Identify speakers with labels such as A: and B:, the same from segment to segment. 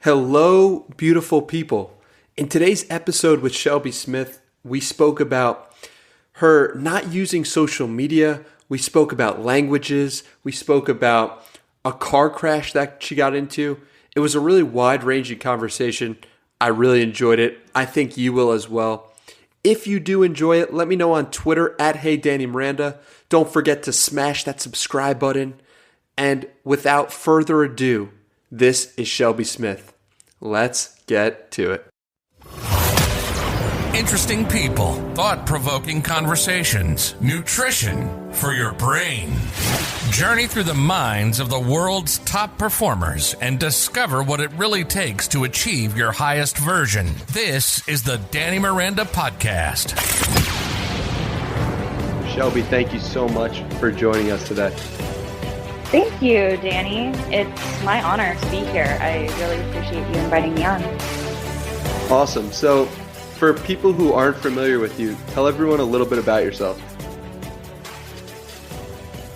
A: Hello, beautiful people. In today's episode with Shelby Smith, we spoke about her not using social media. We spoke about languages. We spoke about a car crash that she got into. It was a really wide-ranging conversation. I really enjoyed it. I think you will as well. If you do enjoy it, let me know on Twitter at Miranda. Don't forget to smash that subscribe button. And without further ado, this is Shelby Smith. Let's get to it.
B: Interesting people, thought-provoking conversations, nutrition for your brain. Journey through the minds of the world's top performers and discover what it really takes to achieve your highest version. This is the Danny Miranda Podcast.
A: Shelby, thank you so much for joining us today.
C: Thank you, Danny. It's my honor to be here. I really appreciate you inviting me on.
A: Awesome. So, for people who aren't familiar with you, tell everyone a little bit about yourself.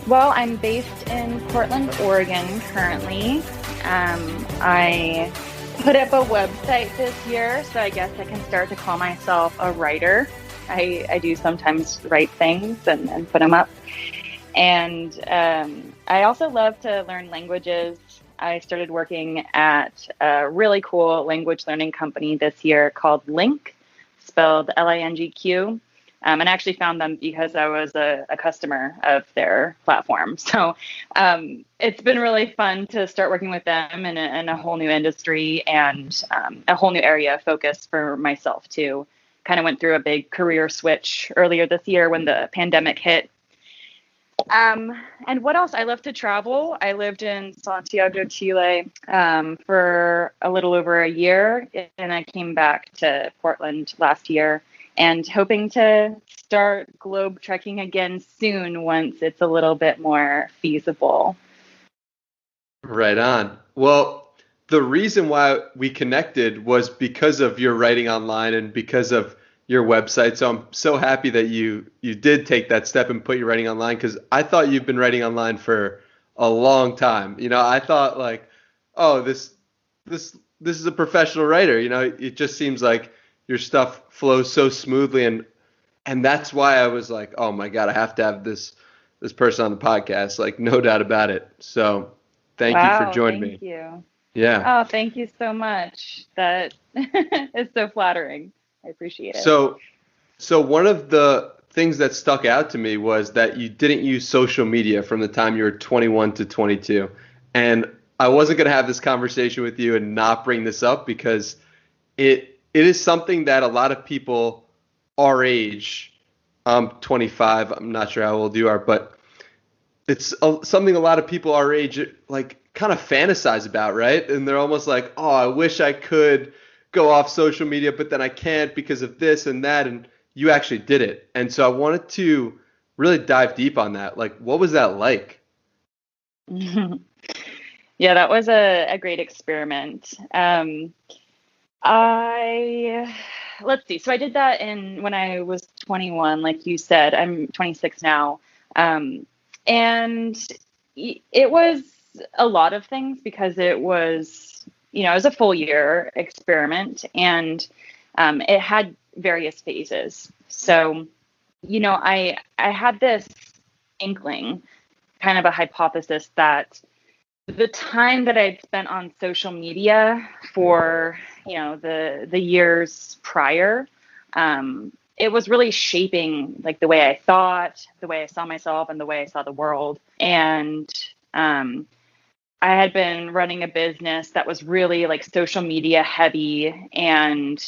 C: Well, I'm based in Portland, Oregon currently. I put up a website this year, so I guess I can start to call myself a writer. I do sometimes write things and put them up. And I also love to learn languages. I started working at a really cool language learning company this year called Link, spelled Lingq. And I actually found them because I was a customer of their platform. So it's been really fun to start working with them in a whole new industry and a whole new area of focus for myself too. Kind of went through a big career switch earlier this year when the pandemic hit. And what else? I love to travel. I lived in Santiago, Chile, for a little over a year, and I came back to Portland last year and hoping to start globe trekking again soon once it's a little bit more feasible.
A: Right on. Well, the reason why we connected was because of your writing online and because of your website. So I'm so happy that you did take that step and put your writing online, because I thought you've been writing online for a long time. You know, I thought like, oh, this is a professional writer. You know, it just seems like your stuff flows so smoothly, and that's why I was like, oh my God, I have to have this person on the podcast. Like, no doubt about it. So thank you for joining me.
C: Thank you.
A: Yeah.
C: Oh, thank you so much. That is so flattering. I appreciate it.
A: So one of the things that stuck out to me was that you didn't use social media from the time you were 21 to 22. And I wasn't going to have this conversation with you and not bring this up, because it is something that a lot of people our age, I'm 25, I'm not sure how old you are, but it's something a lot of people our age like kind of fantasize about, right? And they're almost like, oh, I wish I could go off social media, but then I can't because of this and that. And you actually did it. And so I wanted to really dive deep on that. Like, what was that like?
C: Yeah, that was a great experiment. Let's see. So I did that when I was 21, like you said. I'm 26 now. And it was a lot of things because it was a full year experiment, and it had various phases. So, I had this inkling, kind of a hypothesis, that the time that I'd spent on social media for, the years prior, it was really shaping like the way I thought, the way I saw myself, and the way I saw the world. And I had been running a business that was really like social media heavy, and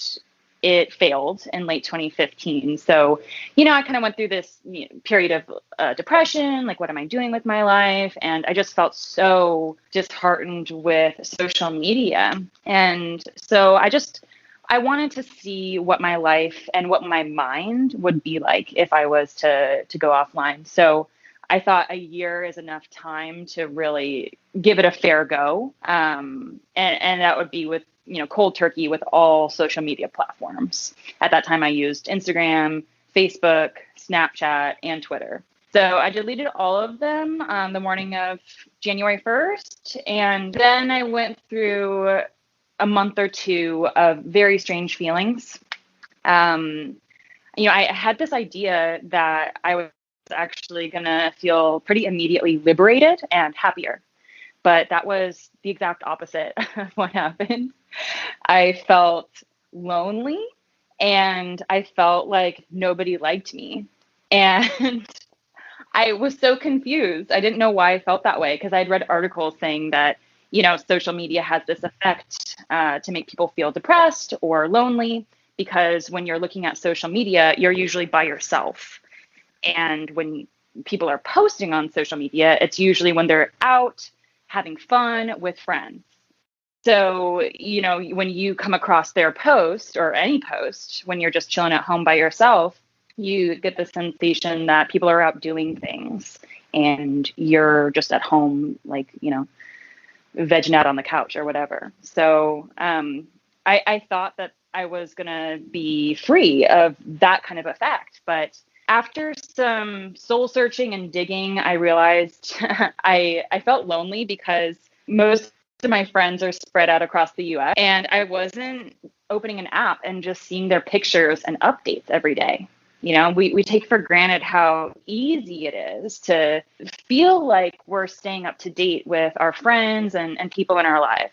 C: it failed in late 2015. So, I kind of went through this period of depression, like, what am I doing with my life? And I just felt so disheartened with social media. And so I wanted to see what my life and what my mind would be like if I was to go offline. So I thought a year is enough time to really give it a fair go. And that would be with, cold turkey with all social media platforms. At that time, I used Instagram, Facebook, Snapchat, and Twitter. So I deleted all of them on the morning of January 1st. And then I went through a month or two of very strange feelings. I had this idea that I was actually going to feel pretty immediately liberated and happier. But that was the exact opposite of what happened. I felt lonely and I felt like nobody liked me. And I was so confused. I didn't know why I felt that way because I'd read articles saying that, social media has this effect to make people feel depressed or lonely because when you're looking at social media, you're usually by yourself. And when people are posting on social media, it's usually when they're out having fun with friends. So, when you come across their post or any post, when you're just chilling at home by yourself, you get the sensation that people are out doing things and you're just at home, like, vegging out on the couch or whatever. So I thought that I was going to be free of that kind of effect. But after some soul searching and digging, I realized I felt lonely because most of my friends are spread out across the US and I wasn't opening an app and just seeing their pictures and updates every day. We take for granted how easy it is to feel like we're staying up to date with our friends and people in our life.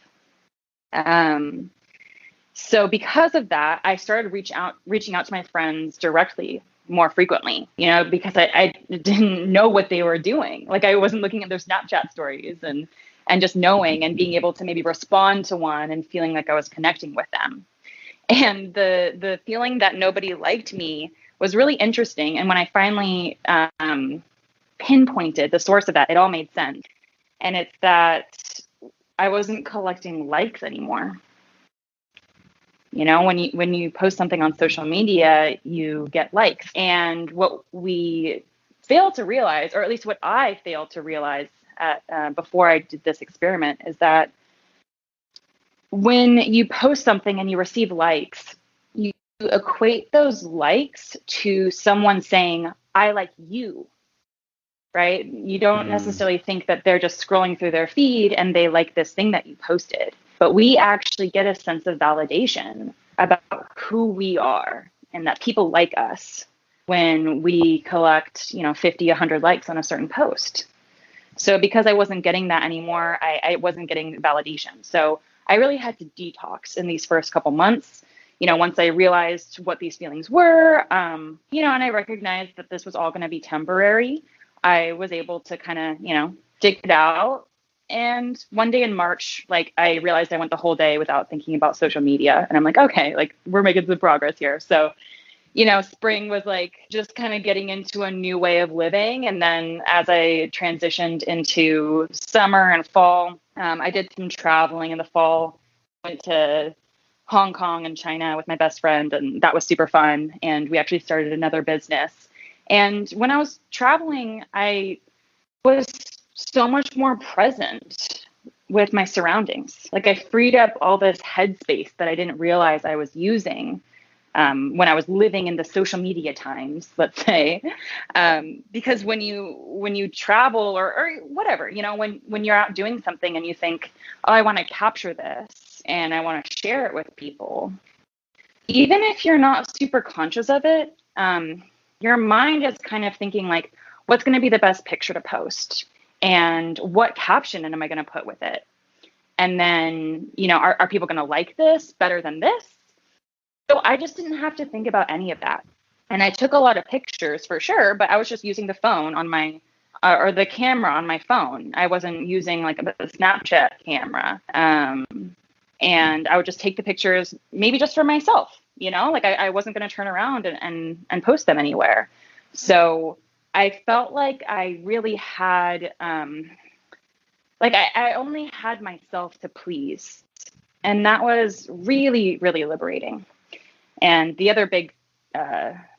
C: So because of that, I started reaching out to my friends directly more frequently, because I didn't know what they were doing. Like I wasn't looking at their Snapchat stories and just knowing and being able to maybe respond to one and feeling like I was connecting with them. And the feeling that nobody liked me was really interesting. And when I finally pinpointed the source of that, it all made sense. And it's that I wasn't collecting likes anymore. When you post something on social media, you get likes. And what we fail to realize, or at least what I failed to realize before I did this experiment, is that when you post something and you receive likes, you equate those likes to someone saying, I like you, right? You don't necessarily think that they're just scrolling through their feed and they like this thing that you posted. But we actually get a sense of validation about who we are and that people like us when we collect, 50, 100 likes on a certain post. So because I wasn't getting that anymore, I wasn't getting validation. So I really had to detox in these first couple months. Once I realized what these feelings were, and I recognized that this was all going to be temporary, I was able to kind of, dig it out. And one day in March, I realized I went the whole day without thinking about social media. And I'm like, okay, we're making some progress here. So, spring was just kind of getting into a new way of living. And then as I transitioned into summer and fall, I did some traveling in the fall, went to Hong Kong and China with my best friend. And that was super fun. And we actually started another business. And when I was traveling, I was so much more present with my surroundings. I freed up all this headspace that I didn't realize I was using when I was living in the social media times, let's say, because when you travel or whatever, when you're out doing something and you think, oh, I want to capture this and I want to share it with people, even if you're not super conscious of it, your mind is kind of thinking what's going to be the best picture to post and what caption am I going to put with it? And then, are people going to like this better than this? So I just didn't have to think about any of that. And I took a lot of pictures for sure, but I was just using the phone on my, or the camera on my phone. I wasn't using a Snapchat camera. And I would just take the pictures, maybe just for myself, I wasn't going to turn around and post them anywhere. So I felt like I really had, I only had myself to please. And that was really, really liberating. And the other big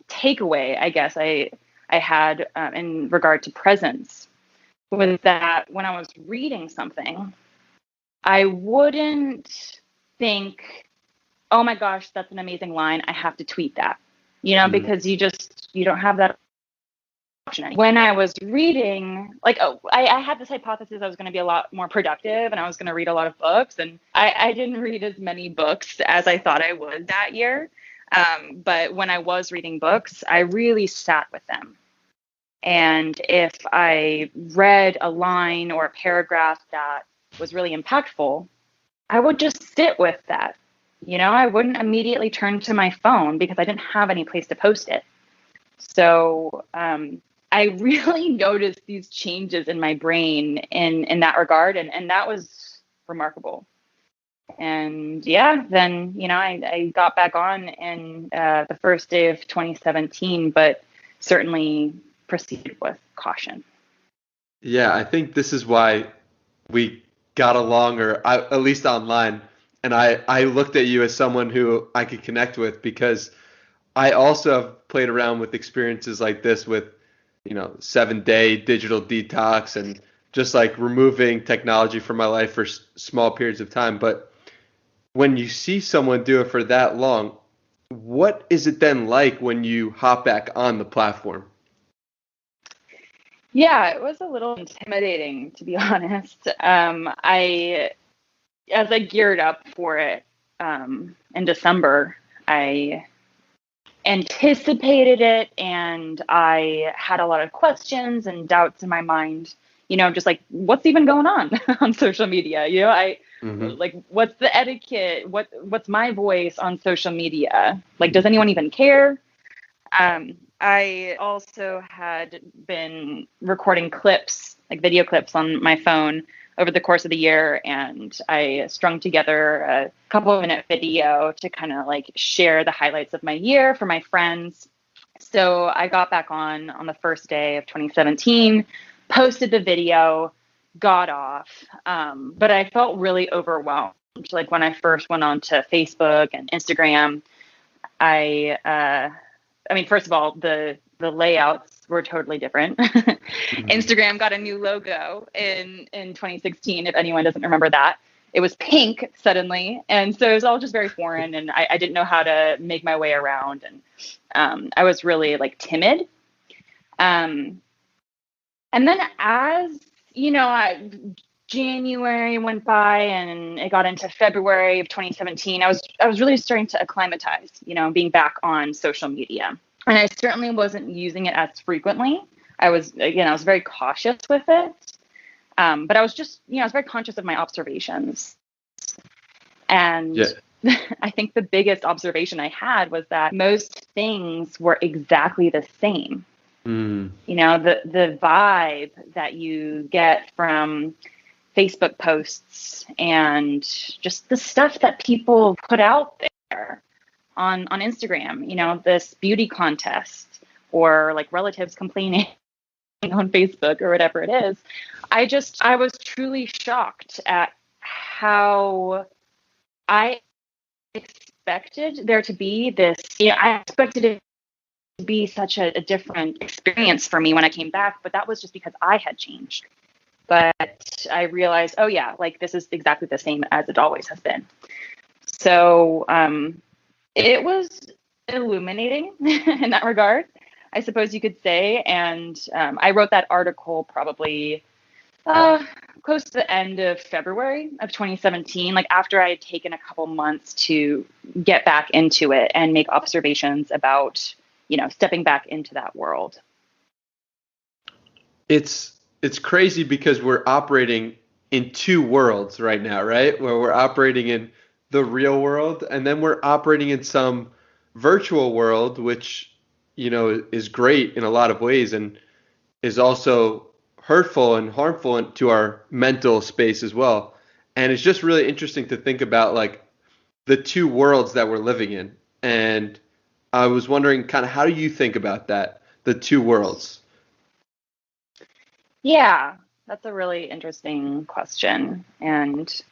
C: takeaway, I guess, I had in regard to presence was that when I was reading something, I wouldn't think, oh my gosh, that's an amazing line, I have to tweet that, because you don't have that When I was reading, like, I had this hypothesis I was going to be a lot more productive and I was going to read a lot of books. And I didn't read as many books as I thought I would that year. But when I was reading books, I really sat with them. And if I read a line or a paragraph that was really impactful, I would just sit with that. I wouldn't immediately turn to my phone because I didn't have any place to post it. So I really noticed these changes in my brain in that regard. And that was remarkable. And then, I got back on in the first day of 2017, but certainly proceeded with caution.
A: Yeah, I think this is why we got along, at least online. And I looked at you as someone who I could connect with, because I also have played around with experiences like this with, 7-day digital detox and just like removing technology from my life for small periods of time. But when you see someone do it for that long, what is it then like when you hop back on the platform?
C: Yeah, it was a little intimidating, to be honest. As I geared up for it in December, I anticipated it and I had a lot of questions and doubts in my mind, just like, what's even going on on social media? Like, what's the etiquette? What's my voice on social media? Like, does anyone even care? I also had been recording clips, like video clips on my phone over the course of the year. And I strung together a couple of minute video to kind of like share the highlights of my year for my friends. So I got back on the first day of 2017, posted the video, got off. But I felt really overwhelmed. Like when I first went on to Facebook and Instagram, I mean, first of all, the layouts were totally different. Instagram got a new logo in 2016, if anyone doesn't remember that. It was pink suddenly. And so it was all just very foreign, and I didn't know how to make my way around. And I was really like timid. And then as, January went by and it got into February of 2017, I was really starting to acclimatize, being back on social media. And I certainly wasn't using it as frequently. I was very cautious with it. But I was just, I was very conscious of my observations. And I think the biggest observation I had was that most things were exactly the same. The vibe that you get from Facebook posts and just the stuff that people put out there on Instagram, this beauty contest or like relatives complaining on Facebook or whatever it is. I was truly shocked at how I expected there to be this, I expected it to be such a different experience for me when I came back, but that was just because I had changed. But I realized, oh yeah, like this is exactly the same as it always has been. So it was illuminating in that regard, I suppose you could say. And I wrote that article probably close to the end of February of 2017, like after I had taken a couple months to get back into it and make observations about, stepping back into that world.
A: It's crazy because we're operating in two worlds right now, right? Where we're operating in the real world and then we're operating in some virtual world, which, is great in a lot of ways and is also hurtful and harmful to our mental space as well. And it's just really interesting to think about like the two worlds that we're living in. And I was wondering kind of how do you think about that, the two worlds?
C: Yeah, that's a really interesting question. And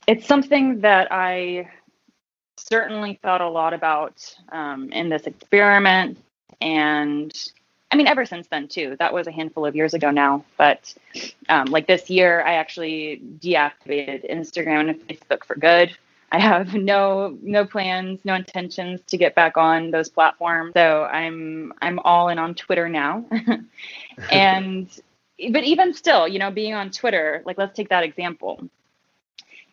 C: it's something that I certainly thought a lot about in this experiment. And I mean, ever since then, too. That was a handful of years ago now. But like this year, I actually deactivated Instagram and Facebook for good. I have no plans, no intentions to get back on those platforms. So I'm all in on Twitter now. But even still, being on Twitter, like let's take that example.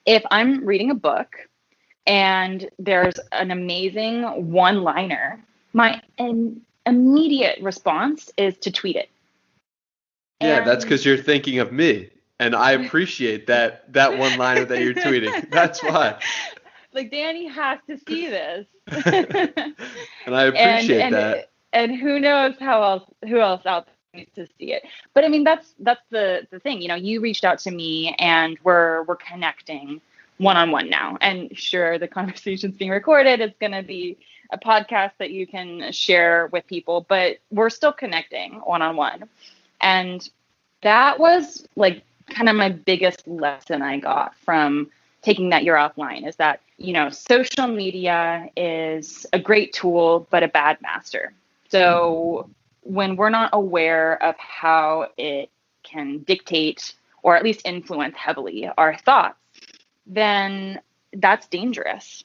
C: If I'm reading a book and there's an amazing one-liner, my immediate response is to tweet it.
A: Yeah, that's because you're thinking of me. And I appreciate that one-liner that you're tweeting. That's why.
C: Like, Danny has to see this.
A: And I appreciate that.
C: And who knows who else out there needs to see it. But I mean, that's the thing. You reached out to me and we're connecting one-on-one now. And sure, the conversation's being recorded. It's going to be a podcast that you can share with people, but we're still connecting one-on-one. And that was like kind of my biggest lesson I got from taking that year offline, is that, social media is a great tool, but a bad master. So when we're not aware of how it can dictate or at least influence heavily our thoughts, then that's dangerous.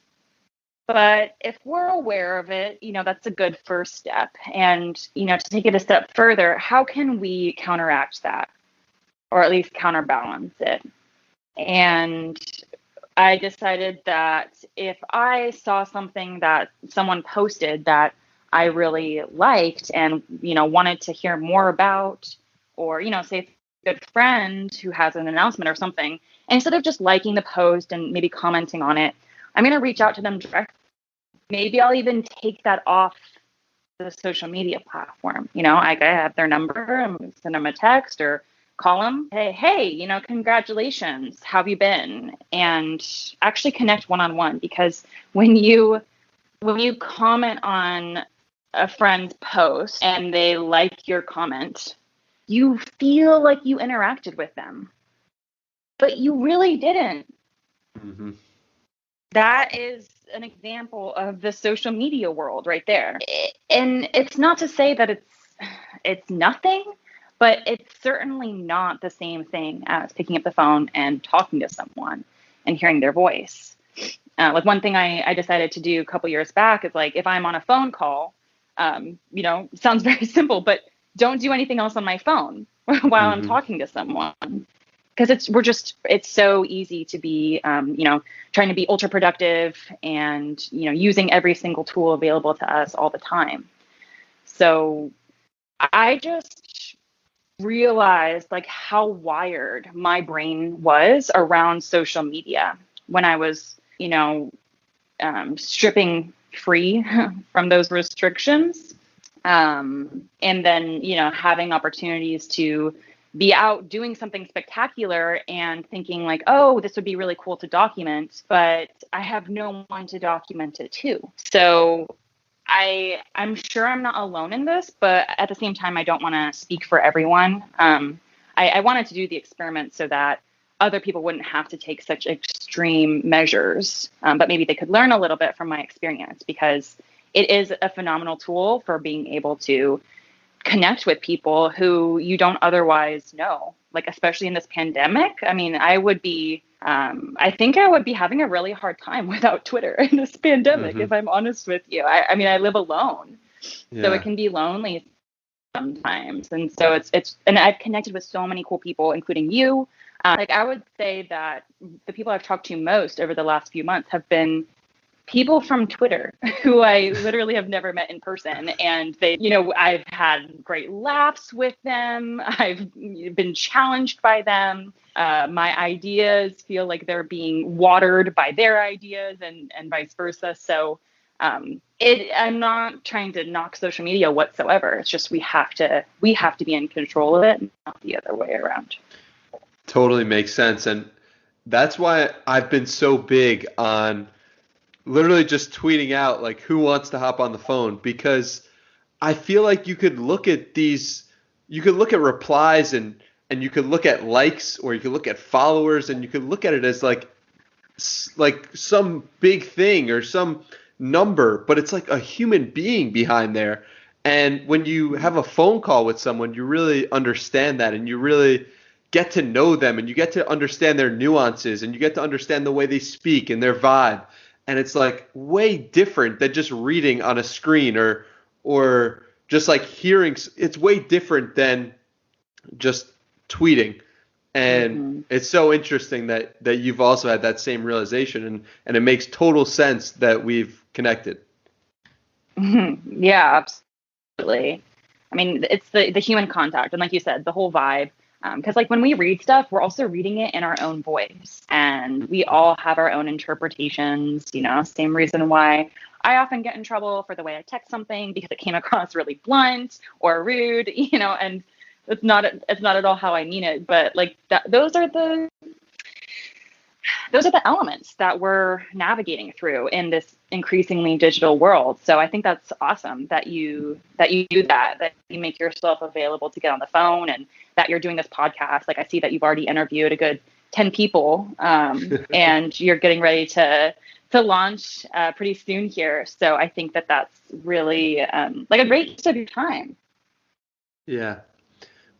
C: But if we're aware of it, that's a good first step. And, to take it a step further, how can we counteract that, or at least counterbalance it? And I decided that if I saw something that someone posted that I really liked and, wanted to hear more about, or, say it's a good friend who has an announcement or something, and instead of just liking the post and maybe commenting on it, I'm going to reach out to them directly. Maybe I'll even take that off the social media platform. I have their number. I'm going to send them a text or call them. Hey, congratulations. How have you been? And actually connect one-on-one, because when you comment on a friend's post and they like your comment, you feel like you interacted with them, but you really didn't.
A: Mm-hmm.
C: That is an example of the social media world right there. And it's not to say that it's nothing, but it's certainly not the same thing as picking up the phone and talking to someone and hearing their voice. Like one thing I decided to do a couple years back is, like, if I'm on a phone call, sounds very simple, but don't do anything else on my phone while I'm talking to someone. Because it's so easy to be, trying to be ultra productive and, using every single tool available to us all the time. So I just realized like how wired my brain was around social media when I was, stripping free from those restrictions. And then, having opportunities to be out doing something spectacular and thinking like, oh, this would be really cool to document, but I have no one to document it to. So I'm sure I'm not alone in this, but at the same time, I don't want to speak for everyone. I wanted to do the experiment so that other people wouldn't have to take such extreme measures, but maybe they could learn a little bit from my experience, because it is a phenomenal tool for being able to connect with people who you don't otherwise know, like especially in this pandemic. I mean, I think I would be having a really hard time without Twitter in this pandemic, if I'm honest with you. I mean, I live alone, so it can be lonely sometimes. And so and I've connected with so many cool people, including you. Like I would say that the people I've talked to most over the last few months have been people from Twitter who I literally have never met in person. And they, I've had great laughs with them. I've been challenged by them. My ideas feel like they're being watered by their ideas and vice versa. So I'm not trying to knock social media whatsoever. It's just we have to be in control of it, not the other way around.
A: Totally makes sense. And that's why I've been so big on literally just tweeting out like, who wants to hop on the phone? Because I feel like you could look at replies and you could look at likes, or you could look at followers, and you could look at it as like some big thing or some number, but it's like a human being behind there. And when you have a phone call with someone, you really understand that, and you really get to know them and you get to understand their nuances and you get to understand the way they speak and their vibe. And it's like way different than just reading on a screen or just like hearing. It's way different than just tweeting. And it's so interesting that you've also had that same realization, and it makes total sense that we've connected.
C: Yeah, absolutely. I mean, it's the human contact. And like you said, the whole vibe. Because like when we read stuff, we're also reading it in our own voice. And we all have our own interpretations, same reason why I often get in trouble for the way I text something because it came across really blunt or rude, and it's not at all how I mean it. But like those are the elements that we're navigating through in this increasingly digital world. So I think that's awesome that you do that you make yourself available to get on the phone, and that you're doing this podcast. Like I see that you've already interviewed a good 10 people, and you're getting ready to launch pretty soon here. So I think that that's really like a great use of your time.
A: Yeah.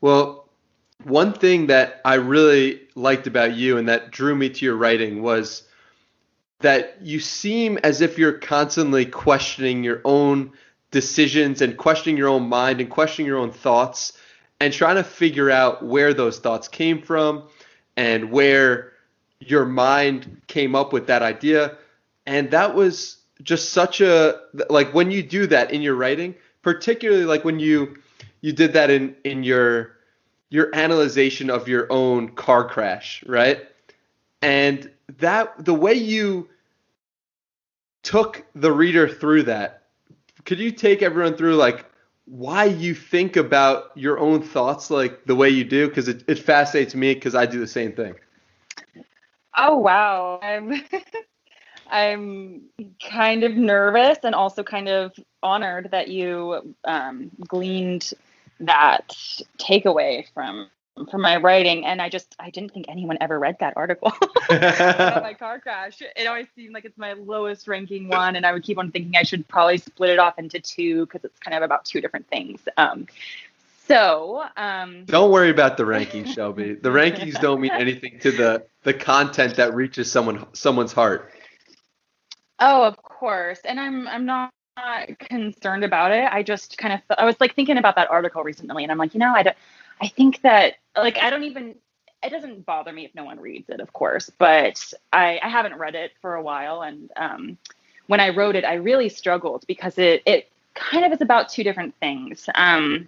A: Well, one thing that I really liked about you and that drew me to your writing was that you seem as if you're constantly questioning your own decisions and questioning your own mind and questioning your own thoughts and trying to figure out where those thoughts came from and where your mind came up with that idea. And that was just such like when you do that in your writing, particularly like when you did that in your analyzation of your own car crash, right? And that the way you took the reader through that, could you take everyone through like why you think about your own thoughts like the way you do? Because it fascinates me because I do the same thing.
C: Oh, wow. I'm kind of nervous and also kind of honored that you gleaned that takeaway from my writing. And I didn't think anyone ever read that article about my car crash. It always seemed like it's my lowest ranking one, and I would keep on thinking I should probably split it off into two because it's kind of about two different things. Don't
A: worry about the rankings, Shelby. The rankings don't mean anything to the content that reaches someone's heart.
C: Oh, of course. And I'm not concerned about it. I just kind of I was like thinking about that article recently, and I'm like, I think that like it doesn't bother me if no one reads it, of course, but I haven't read it for a while, and when I wrote it, I really struggled because it kind of is about two different things. And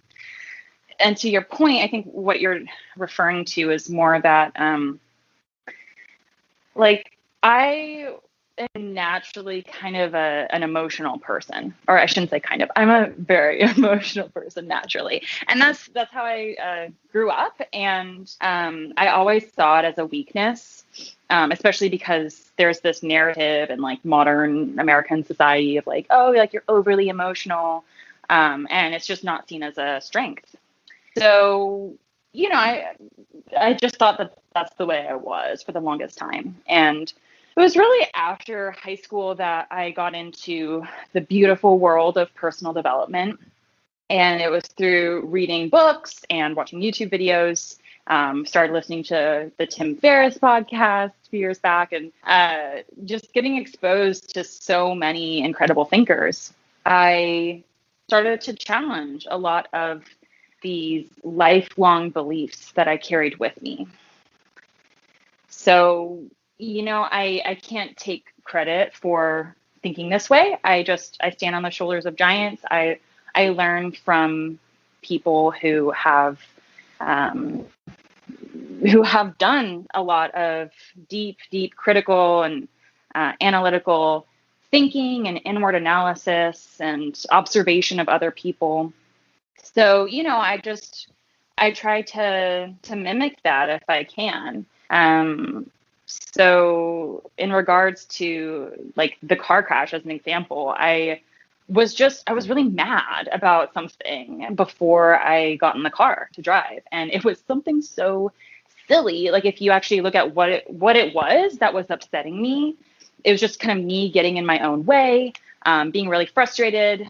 C: to your point, I think what you're referring to is more that like I am naturally kind of an emotional person, or I shouldn't say kind of. I'm a very emotional person naturally, and that's how I grew up. And I always saw it as a weakness, especially because there's this narrative in like modern American society of like, oh, like you're overly emotional, and it's just not seen as a strength. So, I just thought that that's the way I was for the longest time. And it was really after high school that I got into the beautiful world of personal development. And it was through reading books and watching YouTube videos. Started listening to the Tim Ferriss podcast a few years back, and just getting exposed to so many incredible thinkers. I started to challenge a lot of these lifelong beliefs that I carried with me. So, I can't take credit for thinking this way. I stand on the shoulders of giants. I learn from people who have done a lot of deep critical and analytical thinking and inward analysis and observation of other people. So, I try to mimic that if I can. So in regards to like the car crash as an example, I was really mad about something before I got in the car to drive. And it was something so silly. Like if you actually look at what it was that was upsetting me, it was just kind of me getting in my own way, being really frustrated,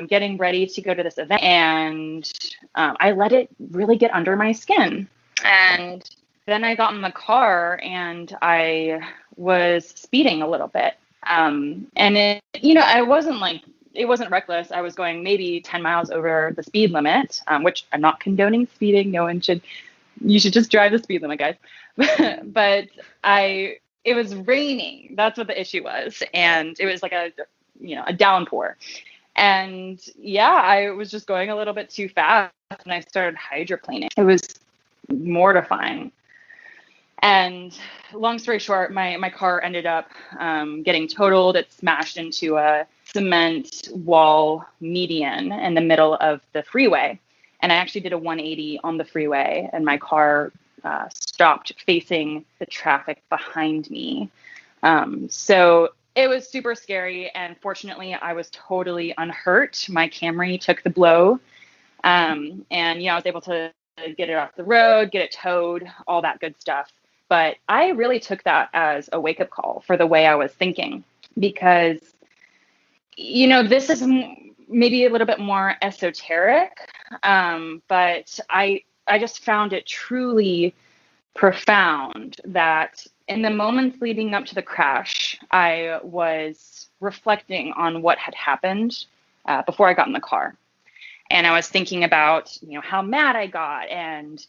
C: getting ready to go to this event. And I let it really get under my skin. And then I got in the car and I was speeding a little bit. And it wasn't reckless. I was going maybe 10 miles over the speed limit, which I'm not condoning speeding. You should just drive the speed limit, guys. But it was raining. That's what the issue was. And it was like a downpour. And yeah, I was just going a little bit too fast and I started hydroplaning. It was mortifying. And long story short, my car ended up getting totaled. It smashed into a cement wall median in the middle of the freeway. And I actually did a 180 on the freeway, and my car stopped facing the traffic behind me. So it was super scary. And fortunately, I was totally unhurt. My Camry took the blow. And, I was able to get it off the road, get it towed, all that good stuff. But I really took that as a wake-up call for the way I was thinking, because, this is maybe a little bit more esoteric, but I just found it truly profound that in the moments leading up to the crash, I was reflecting on what had happened before I got in the car. And I was thinking about, how mad I got. And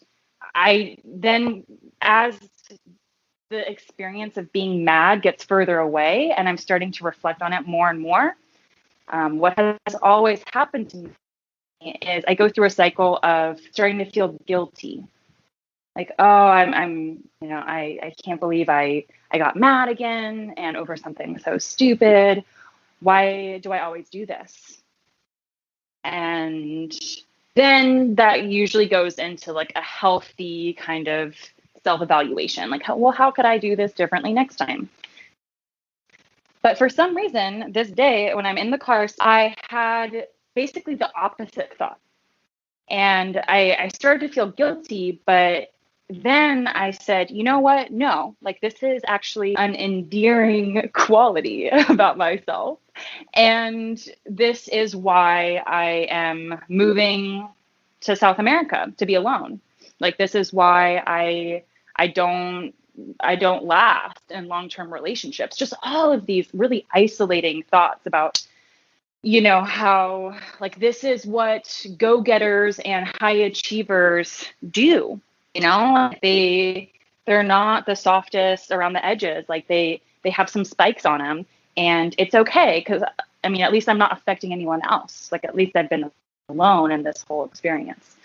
C: I then, as the experience of being mad gets further away and I'm starting to reflect on it more and more, what has always happened to me is I go through a cycle of starting to feel guilty. Like, oh, I can't believe I got mad again and over something so stupid. Why do I always do this? And then that usually goes into like a healthy kind of self-evaluation. Like, how could I do this differently next time? But for some reason, this day when I'm in the car, I had basically the opposite thought. And I started to feel guilty, but then I said, you know what? No, like this is actually an endearing quality about myself. And this is why I am moving to South America to be alone. Like this is why I don't last in long-term relationships. Just all of these really isolating thoughts about, how like this is what go-getters and high achievers do. They're not the softest around the edges. Like they have some spikes on them, and it's okay because at least I'm not affecting anyone else. Like at least I've been alone in this whole experience.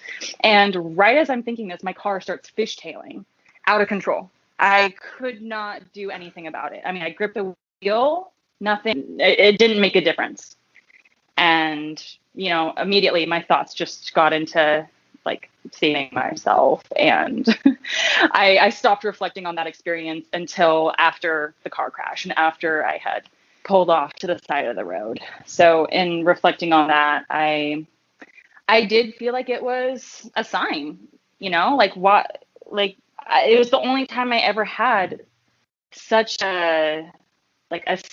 C: And right as I'm thinking this, my car starts fishtailing out of control. I could not do anything about it. I gripped the wheel, nothing. It didn't make a difference. And immediately my thoughts just got into like saving myself. And I stopped reflecting on that experience until after the car crash and after I had pulled off to the side of the road. So in reflecting on that, I did feel like it was a sign, it was the only time I ever had such a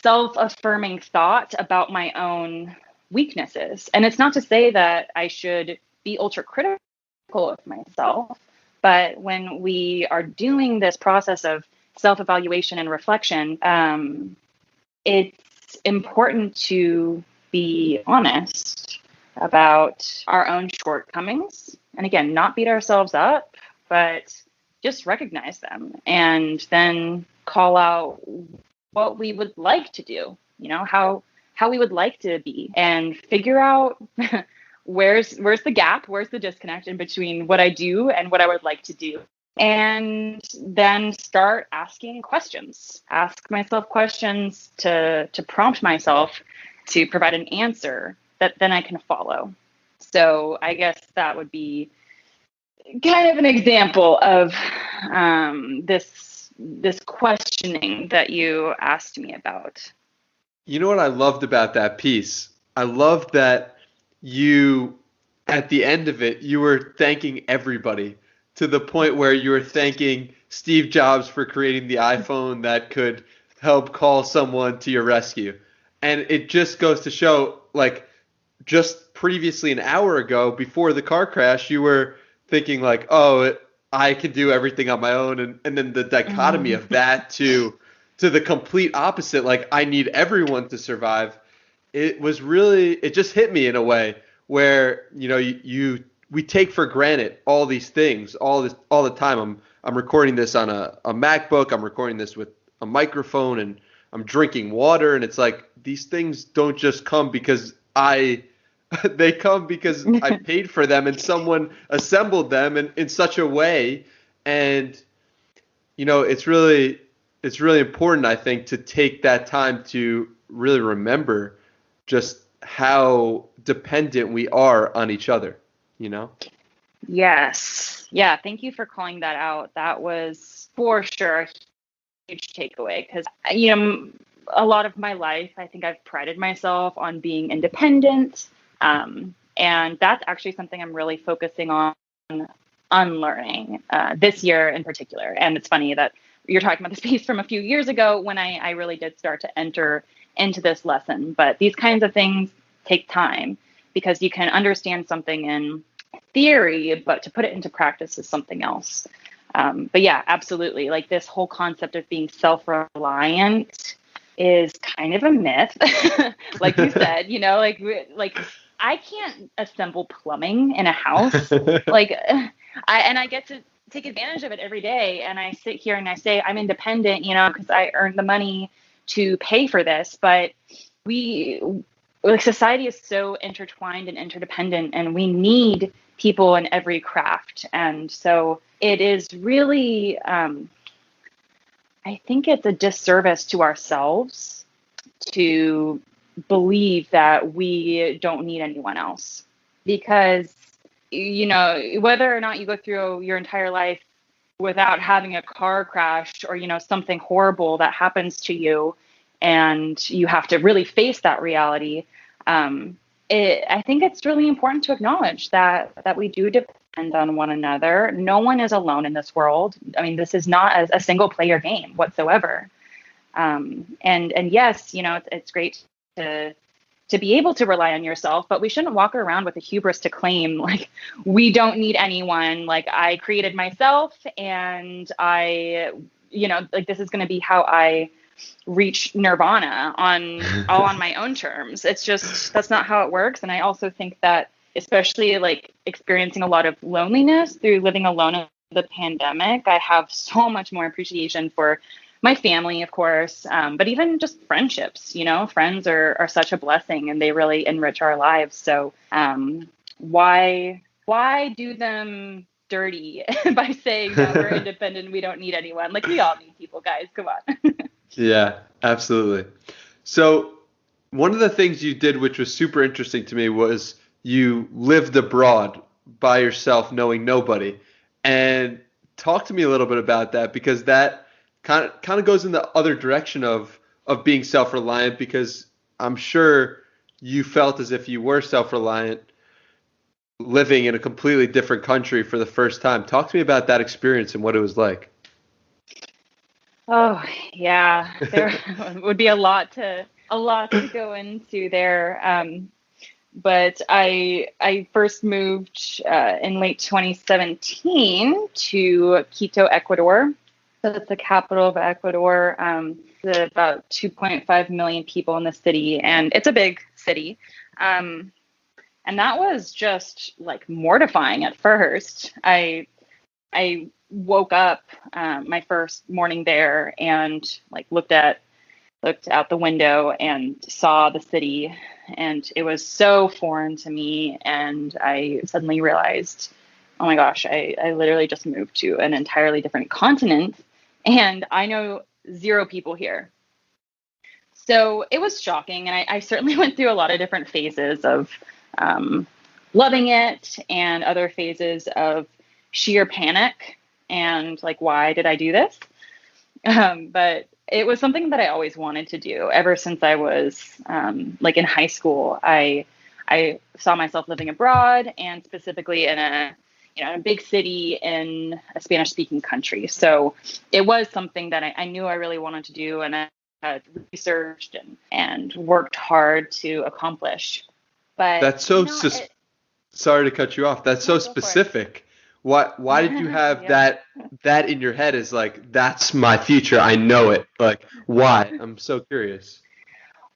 C: self-affirming thought about my own weaknesses. And it's not to say that I should be ultra critical of myself, but when we are doing this process of self-evaluation and reflection, it's important to be honest about our own shortcomings. And again, not beat ourselves up, but just recognize them and then call out what we would like to do, how we would like to be, and figure out where's the gap, where's the disconnect in between what I do and what I would like to do. And then start asking questions, ask myself questions to prompt myself to provide an answer that then I can follow. So I guess that would be kind of an example of this questioning that you asked me about.
A: You know what I loved about that piece? I loved that you, at the end of it, you were thanking everybody to the point where you were thanking Steve Jobs for creating the iPhone that could help call someone to your rescue. And it just goes to show, like, just previously an hour ago, before the car crash, you were thinking like, oh, I can do everything on my own, and then the dichotomy of that to the complete opposite, like I need everyone to survive. It just hit me in a way where, we take for granted all these things all the time. I'm recording this on a MacBook. I'm recording this with a microphone, and I'm drinking water, and it's like these things don't just come because they come because I paid for them and someone assembled them in such a way. And it's really important, I think, to take that time to really remember just how dependent we are on each other.
C: Yes. Yeah. Thank you for calling that out. That was for sure a huge takeaway because, a lot of my life, I think I've prided myself on being independent. And that's actually something I'm really focusing on unlearning this year in particular. And it's funny that you're talking about the space from a few years ago when I really did start to enter into this lesson. But these kinds of things take time because you can understand something in theory, but to put it into practice is something else. But yeah, absolutely. Like this whole concept of being self-reliant is kind of a myth. Like you said, like I can't assemble plumbing in a house. Like I get to take advantage of it every day. And I sit here and I say I'm independent, because I earned the money to pay for this. But society is so intertwined and interdependent, and we need people in every craft. And so it is really, I think it's a disservice to ourselves to believe that we don't need anyone else, because, whether or not you go through your entire life without having a car crash or, something horrible that happens to you and you have to really face that reality. I think it's really important to acknowledge that we do depend on one another. No one is alone in this world. I mean, this is not a single player game whatsoever. And yes, it's great to be able to rely on yourself, but we shouldn't walk around with a hubris to claim like we don't need anyone. Like I created myself and like this is going to be how I reach nirvana all on my own terms. It's just, that's not how it works. And I also think that, especially like experiencing a lot of loneliness through living alone in the pandemic, I have so much more appreciation for my family, of course, but even just friendships. Friends are such a blessing and they really enrich our lives. So why do them dirty by saying that we're independent, we don't need anyone? Like we all need people, guys. Come on.
A: Yeah, absolutely. So one of the things you did, which was super interesting to me, was you lived abroad by yourself, knowing nobody. And talk to me a little bit about that, because that kind of goes in the other direction of being self-reliant, because I'm sure you felt as if you were self-reliant living in a completely different country for the first time. Talk to me about that experience and what it was like.
C: Oh, yeah, there would be a lot to go into there. But I first moved in late 2017 to Quito, Ecuador. So it's the capital of Ecuador. There's about 2.5 million people in the city, and it's a big city. And that was just like mortifying at first. I woke up my first morning there and like looked out the window and saw the city, and it was so foreign to me. And I suddenly realized, oh my gosh, I literally just moved to an entirely different continent and I know zero people here. So it was shocking. And I certainly went through a lot of different phases of loving it and other phases of sheer panic and like, why did I do this? But it was something that I always wanted to do ever since I was like in high school. I saw myself living abroad, and specifically in a big city in a Spanish-speaking country. So it was something that I knew I really wanted to do, and I had researched and worked hard to accomplish. But
A: that's so sorry to cut you off. That's so specific. Why did you have
C: Yeah.
A: that in your head as like, that's my future, I know it? Like, why? I'm so curious.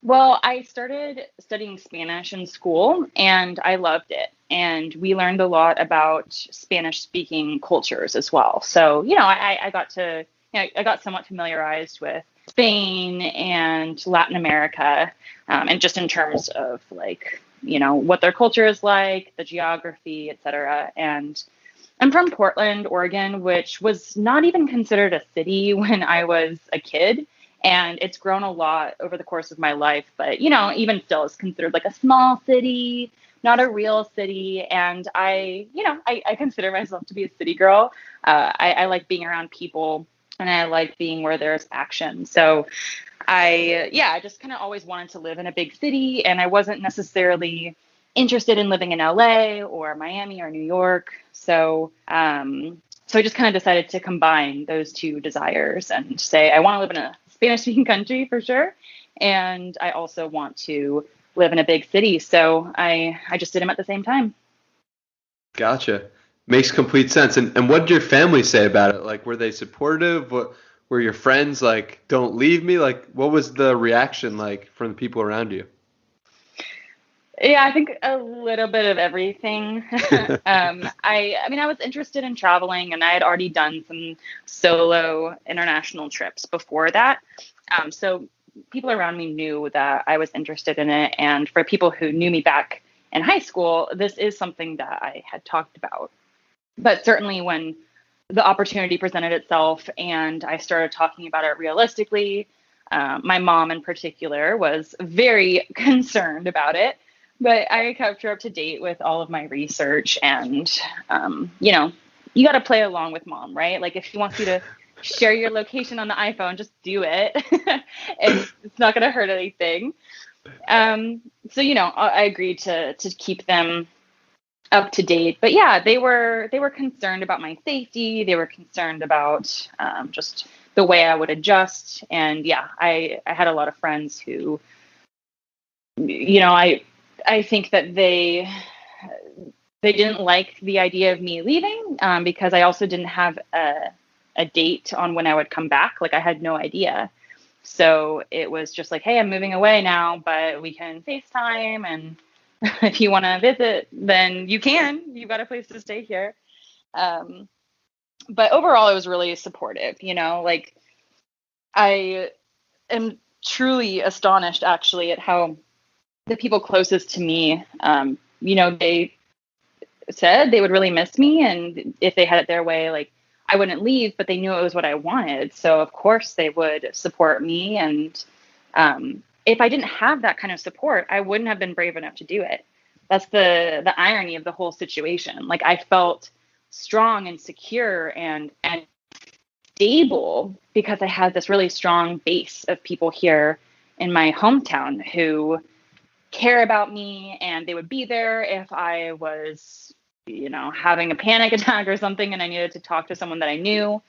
C: Well, I started studying Spanish in school and I loved it. And we learned a lot about Spanish speaking cultures as well. So, I got to, I got somewhat familiarized with Spain and Latin America, and just in terms of like, what their culture is like, the geography, et cetera. And I'm from Portland, Oregon, which was not even considered a city when I was a kid. And it's grown a lot over the course of my life. But, even still, it's considered like a small city, not a real city. And I consider myself to be a city girl. I like being around people and I like being where there's action. So I just kind of always wanted to live in a big city. And I wasn't necessarily interested in living in LA or Miami or New York. So I just kind of decided to combine those two desires and say, I want to live in a Spanish speaking country for sure. And I also want to live in a big city. So I just did them at the same time.
A: Gotcha. Makes complete sense. And what did your family say about it? Like, were they supportive? What were your friends like, don't leave me? Like, what was the reaction like from the people around you?
C: Yeah, I think a little bit of everything. I was interested in traveling and I had already done some solo international trips before that. So people around me knew that I was interested in it. And for people who knew me back in high school, this is something that I had talked about. But certainly when the opportunity presented itself and I started talking about it realistically, my mom in particular was very concerned about it. But I kept her up to date with all of my research and, you got to play along with mom, right? Like if she wants you to share your location on the iPhone, just do it. It's not going to hurt anything. I agreed to keep them up to date. But yeah, they were concerned about my safety. They were concerned about just the way I would adjust. And yeah, I had a lot of friends who, I think that they didn't like the idea of me leaving because I also didn't have a date on when I would come back. Like I had no idea. So it was just like, hey, I'm moving away now, but we can FaceTime. And if you want to visit, then you can. You've got a place to stay here. But overall, it was really supportive. Like I am truly astonished actually at how the people closest to me, they said they would really miss me. And if they had it their way, like I wouldn't leave, but they knew it was what I wanted. So of course they would support me. And if I didn't have that kind of support, I wouldn't have been brave enough to do it. That's the irony of the whole situation. Like I felt strong and secure and stable because I had this really strong base of people here in my hometown who care about me and they would be there if I was, having a panic attack or something and I needed to talk to someone that I knew,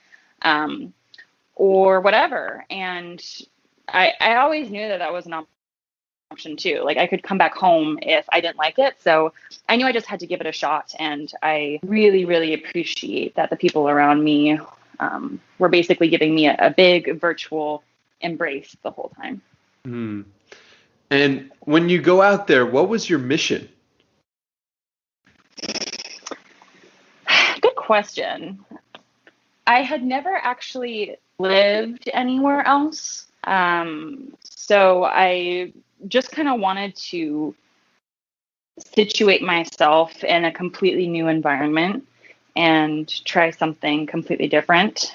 C: or whatever. And I always knew that was an option too. Like I could come back home if I didn't like it. So I knew I just had to give it a shot. And I really, really appreciate that the people around me were basically giving me a big virtual embrace the whole time.
A: Mm. And when you go out there, what was your mission?
C: Good question. I had never actually lived anywhere else. So I just kind of wanted to situate myself in a completely new environment and try something completely different.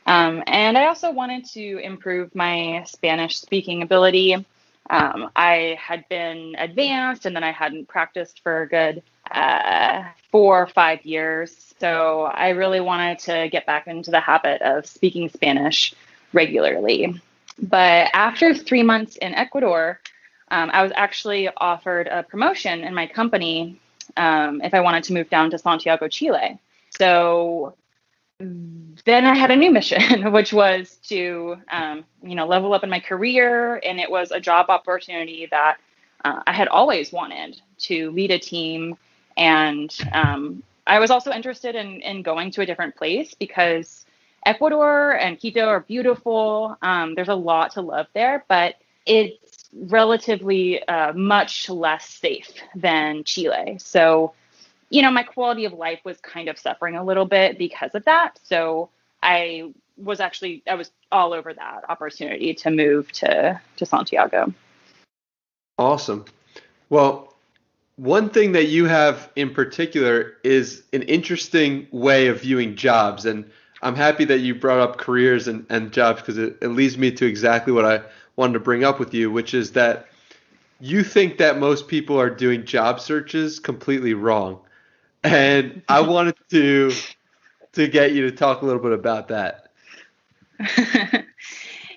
C: And I also wanted to improve my Spanish speaking ability. I had been advanced and then I hadn't practiced for a good 4 or 5 years. So I really wanted to get back into the habit of speaking Spanish regularly. But after 3 months in Ecuador, I was actually offered a promotion in my company if I wanted to move down to Santiago, Chile. So then I had a new mission, which was to, level up in my career. And it was a job opportunity that I had always wanted to lead a team and I was also interested in going to a different place because Ecuador and Quito are beautiful. There's a lot to love there, but it's relatively much less safe than Chile. So, my quality of life was kind of suffering a little bit because of that. So I was all over that opportunity to move to Santiago.
A: Awesome. Well, one thing that you have in particular is an interesting way of viewing jobs. And I'm happy that you brought up careers and jobs because it leads me to exactly what I wanted to bring up with you, which is that you think that most people are doing job searches completely wrong. And I wanted to get you to talk a little bit about that.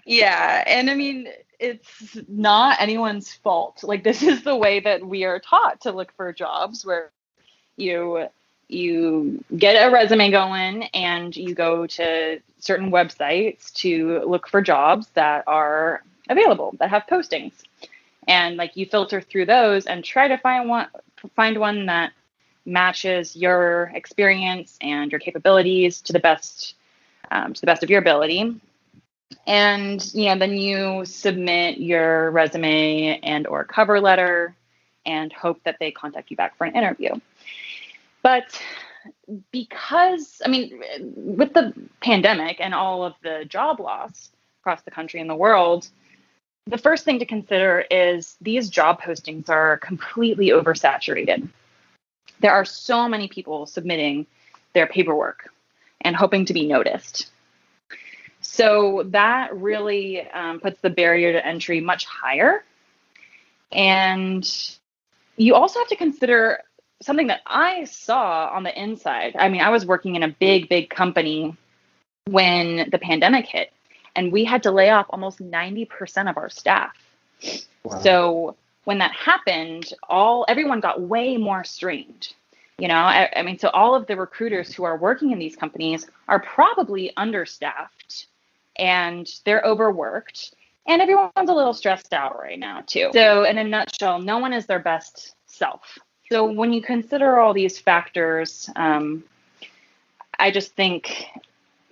C: Yeah. And I mean, it's not anyone's fault. Like, this is the way that we are taught to look for jobs, where you get a resume going and you go to certain websites to look for jobs that are available, that have postings. And like, you filter through those and try to find one that matches your experience and your capabilities to the best of your ability. And then you submit your resume and or cover letter and hope that they contact you back for an interview. But because, with the pandemic and all of the job loss across the country and the world, the first thing to consider is these job postings are completely oversaturated. There are so many people submitting their paperwork and hoping to be noticed. So that really puts the barrier to entry much higher. And you also have to consider something that I saw on the inside. I was working in a big company when the pandemic hit, and we had to lay off almost 90% of our staff. Wow. So when that happened, everyone got way more strained. So all of the recruiters who are working in these companies are probably understaffed and they're overworked, and everyone's a little stressed out right now too. So in a nutshell, no one is their best self. So when you consider all these factors, I just think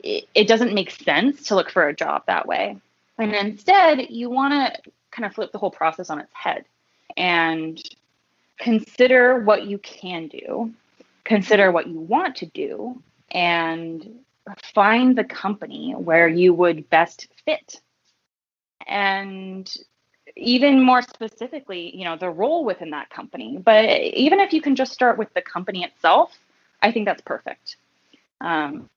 C: it doesn't make sense to look for a job that way. And instead, you want to kind of flip the whole process on its head and consider what you can do, consider what you want to do, and find the company where you would best fit. And even more specifically, the role within that company. But even if you can just start with the company itself, I think that's perfect. And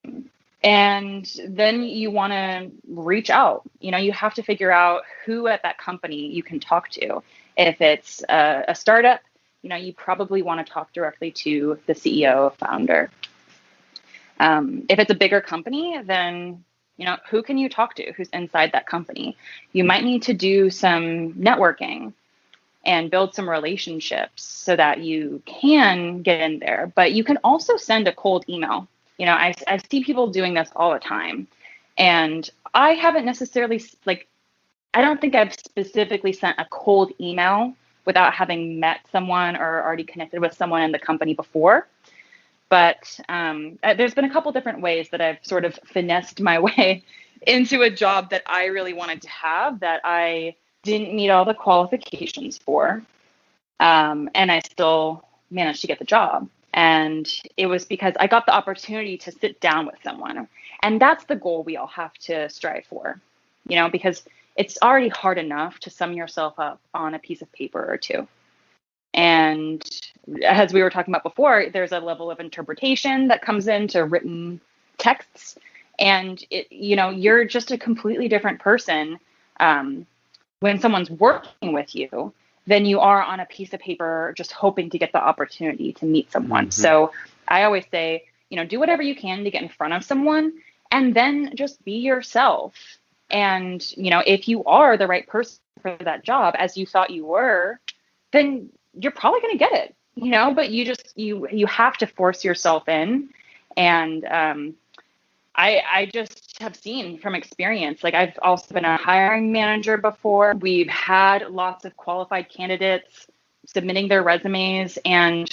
C: then you want to reach out. You have to figure out who at that company you can talk to. If it's a startup, you probably want to talk directly to the CEO or founder. If it's a bigger company, then, who can you talk to? Who's inside that company? You might need to do some networking and build some relationships so that you can get in there. But you can also send a cold email. I see people doing this all the time. And I haven't necessarily, I don't think I've specifically sent a cold email without having met someone or already connected with someone in the company before. But there's been a couple different ways that I've sort of finessed my way into a job that I really wanted to have, that I didn't meet all the qualifications for. And I still managed to get the job. And it was because I got the opportunity to sit down with someone. And that's the goal we all have to strive for, because it's already hard enough to sum yourself up on a piece of paper or two. And as we were talking about before, there's a level of interpretation that comes into written texts. And, you're just a completely different person when someone's working with you than you are on a piece of paper just hoping to get the opportunity to meet someone. Mm-hmm. So I always say, do whatever you can to get in front of someone and then just be yourself. And, if you are the right person for that job, as you thought you were, then you're probably going to get it, but you have to force yourself in. And I just have seen from experience, I've also been a hiring manager before. We've had lots of qualified candidates submitting their resumes, and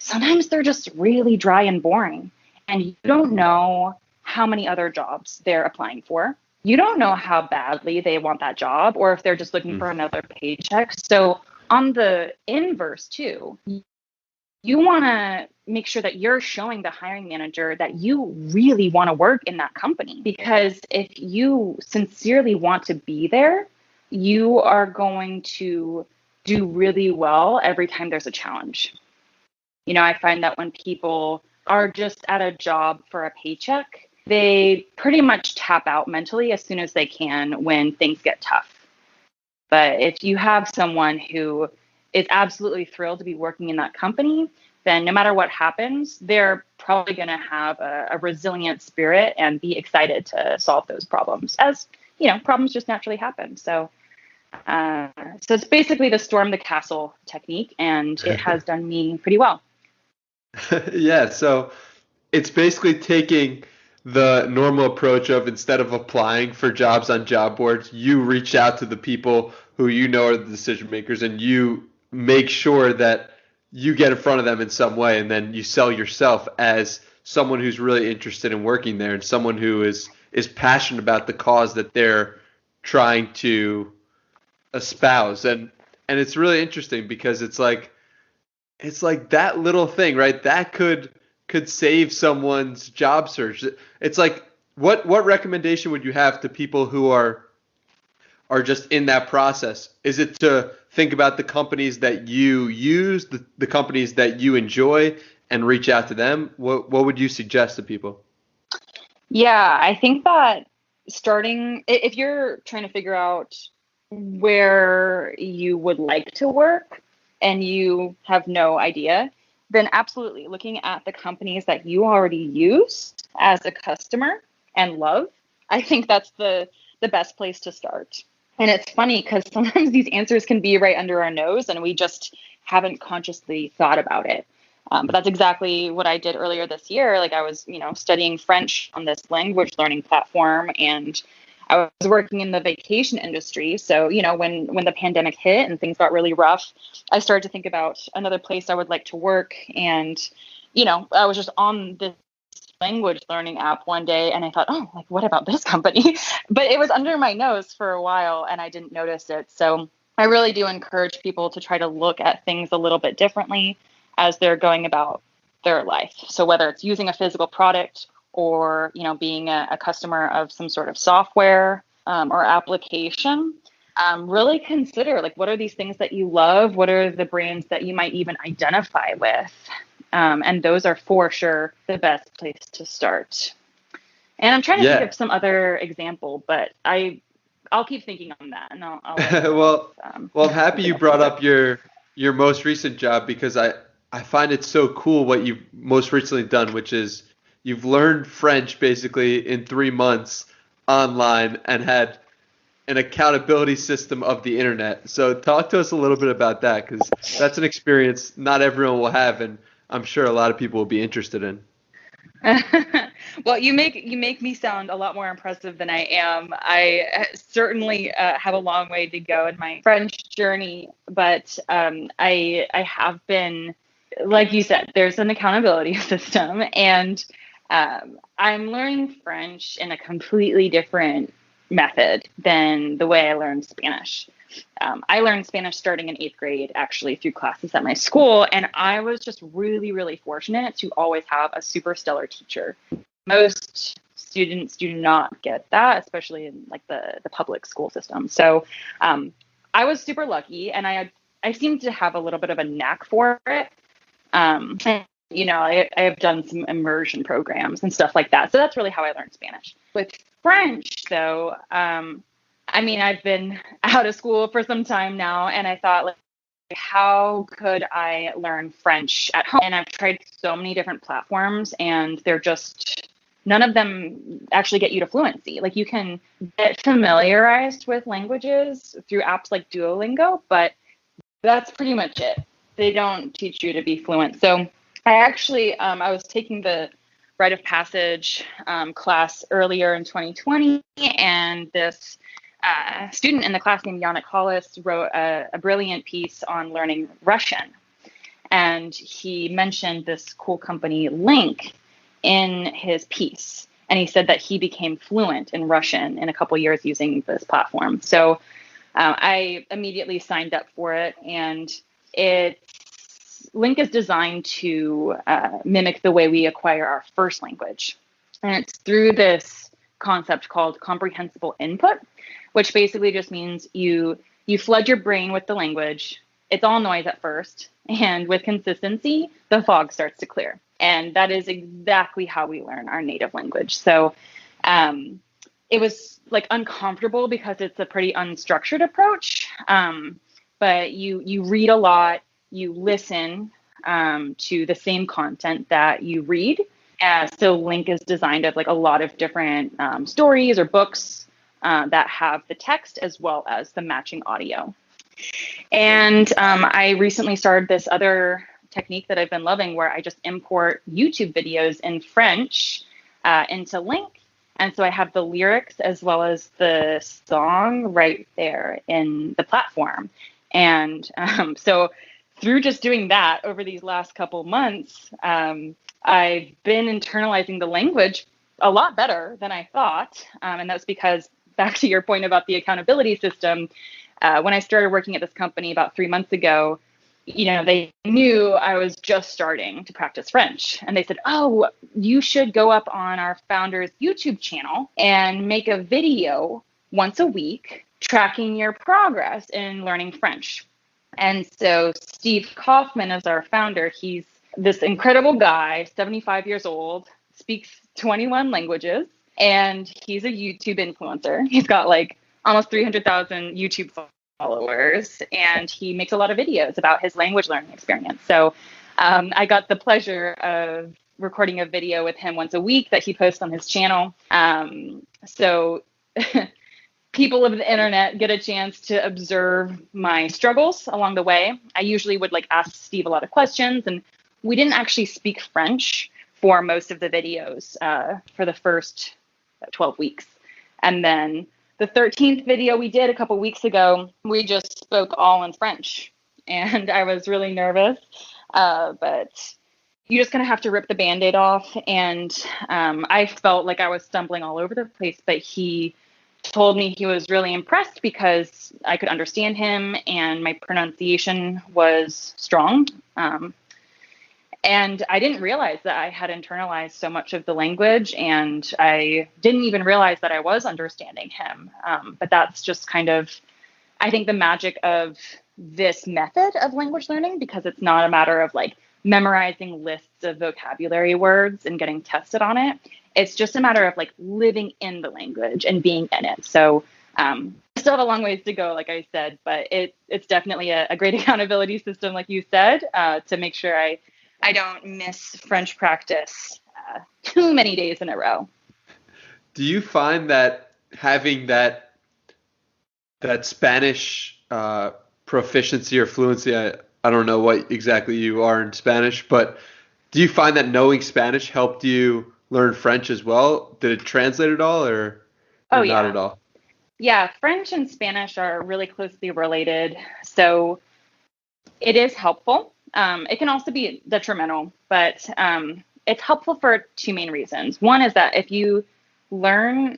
C: sometimes they're just really dry and boring. And you don't know how many other jobs they're applying for. You don't know how badly they want that job or if they're just looking for another paycheck. So on the inverse too, you want to make sure that you're showing the hiring manager that you really want to work in that company. Because if you sincerely want to be there, you are going to do really well every time there's a challenge. You know, I find that when people are just at a job for a paycheck, they pretty much tap out mentally as soon as they can when things get tough. But if you have someone who is absolutely thrilled to be working in that company, then no matter what happens, they're probably going to have a resilient spirit and be excited to solve those problems, as, you know, problems just naturally happen. So it's basically the storm the castle technique, and it has done me pretty well.
A: Yeah, so it's basically taking the normal approach of, instead of applying for jobs on job boards, you reach out to the people who you know are the decision makers, and you make sure that you get in front of them in some way, and then you sell yourself as someone who's really interested in working there and someone who is passionate about the cause that they're trying to espouse. And it's really interesting because it's like that little thing, right? That could save someone's job search. It's like, what recommendation would you have to people who are just in that process? Is it to think about the companies that you use, the companies that you enjoy, and reach out to them? What would you suggest to people?
C: Yeah, I think that starting, if you're trying to figure out where you would like to work and you have no idea, then absolutely looking at the companies that you already use as a customer and love, I think that's the best place to start. And it's funny because sometimes these answers can be right under our nose and we just haven't consciously thought about it. But that's exactly what I did earlier this year. Like I was, studying French on this language learning platform, and I was working in the vacation industry. So, when the pandemic hit and things got really rough, I started to think about another place I would like to work. And, I was just on this language learning app one day and I thought, oh, like, what about this company? But it was under my nose for a while and I didn't notice it. So I really do encourage people to try to look at things a little bit differently as they're going about their life. So whether it's using a physical product or, being a customer of some sort of software or application, really consider, like, what are these things that you love? What are the brands that you might even identify with? And those are for sure the best place to start. And I'm trying to think of some other example, but I'll keep thinking on that. And I'll
A: well, I'm happy you brought up your most recent job, because I find it so cool what you've most recently done, which is you've learned French basically in 3 months online and had an accountability system of the internet. So talk to us a little bit about that, because that's an experience not everyone will have, and I'm sure a lot of people will be interested in.
C: Well, you make me sound a lot more impressive than I am. I certainly have a long way to go in my French journey, but I have been, like you said, there's an accountability system, and I'm learning French in a completely different method than the way I learned Spanish. I learned Spanish starting in 8th grade, actually, through classes at my school. And I was just really, really fortunate to always have a super stellar teacher. Most students do not get that, especially in like the public school system. So I was super lucky, and I seemed to have a little bit of a knack for it. I have done some immersion programs and stuff like that. So that's really how I learned Spanish. With French, though, I've been out of school for some time now, and I thought, like, how could I learn French at home? And I've tried so many different platforms, and they're just, none of them actually get you to fluency. Like, you can get familiarized with languages through apps like Duolingo, but that's pretty much it. They don't teach you to be fluent. So I actually, I was taking the Rite of Passage class earlier in 2020, and this student in the class named Yannick Hollis wrote a brilliant piece on learning Russian. And he mentioned this cool company, Link, in his piece. And he said that he became fluent in Russian in a couple years using this platform. So I immediately signed up for it. And Link is designed to mimic the way we acquire our first language. And it's through this concept called comprehensible input, which basically just means you flood your brain with the language. It's all noise at first. And with consistency, the fog starts to clear. And that is exactly how we learn our native language. So it was like uncomfortable because it's a pretty unstructured approach. But you read a lot, you listen to the same content that you read. So Link is designed of like a lot of different stories or books that have the text as well as the matching audio. And I recently started this other technique that I've been loving where I just import YouTube videos in French into Link. And so I have the lyrics as well as the song right there in the platform. And so through just doing that over these last couple months, I've been internalizing the language a lot better than I thought. And that's because, back to your point about the accountability system, when I started working at this company about 3 months ago, they knew I was just starting to practice French. And they said, oh, you should go up on our founder's YouTube channel and make a video once a week tracking your progress in learning French. And so Steve Kaufman is our founder. He's this incredible guy, 75 years old, speaks 21 languages, and he's a YouTube influencer. He's got like almost 300,000 YouTube followers, and he makes a lot of videos about his language learning experience. So I got the pleasure of recording a video with him once a week that he posts on his channel. So people of the internet get a chance to observe my struggles along the way. I usually would like ask Steve a lot of questions, and we didn't actually speak French for most of the videos for the first 12 weeks. And then the 13th video we did a couple weeks ago, we just spoke all in French. And I was really nervous, but you just kind of have to rip the Band-Aid off. And I felt like I was stumbling all over the place, but he told me he was really impressed because I could understand him and my pronunciation was strong. And I didn't realize that I had internalized so much of the language, and I didn't even realize that I was understanding him. But that's just kind of, I think, the magic of this method of language learning, because it's not a matter of like memorizing lists of vocabulary words and getting tested on it. It's just a matter of like living in the language and being in it. So I still have a long ways to go, like I said, but it's definitely a great accountability system, like you said, to make sure I don't miss French practice too many days in a row.
A: Do you find that having that Spanish proficiency or fluency, I don't know what exactly you are in Spanish, but do you find that knowing Spanish helped you learn French as well? Did it translate at all or not at all?
C: Yeah, French and Spanish are really closely related. So it is helpful. It can also be detrimental, but it's helpful for two main reasons. One is that if you learn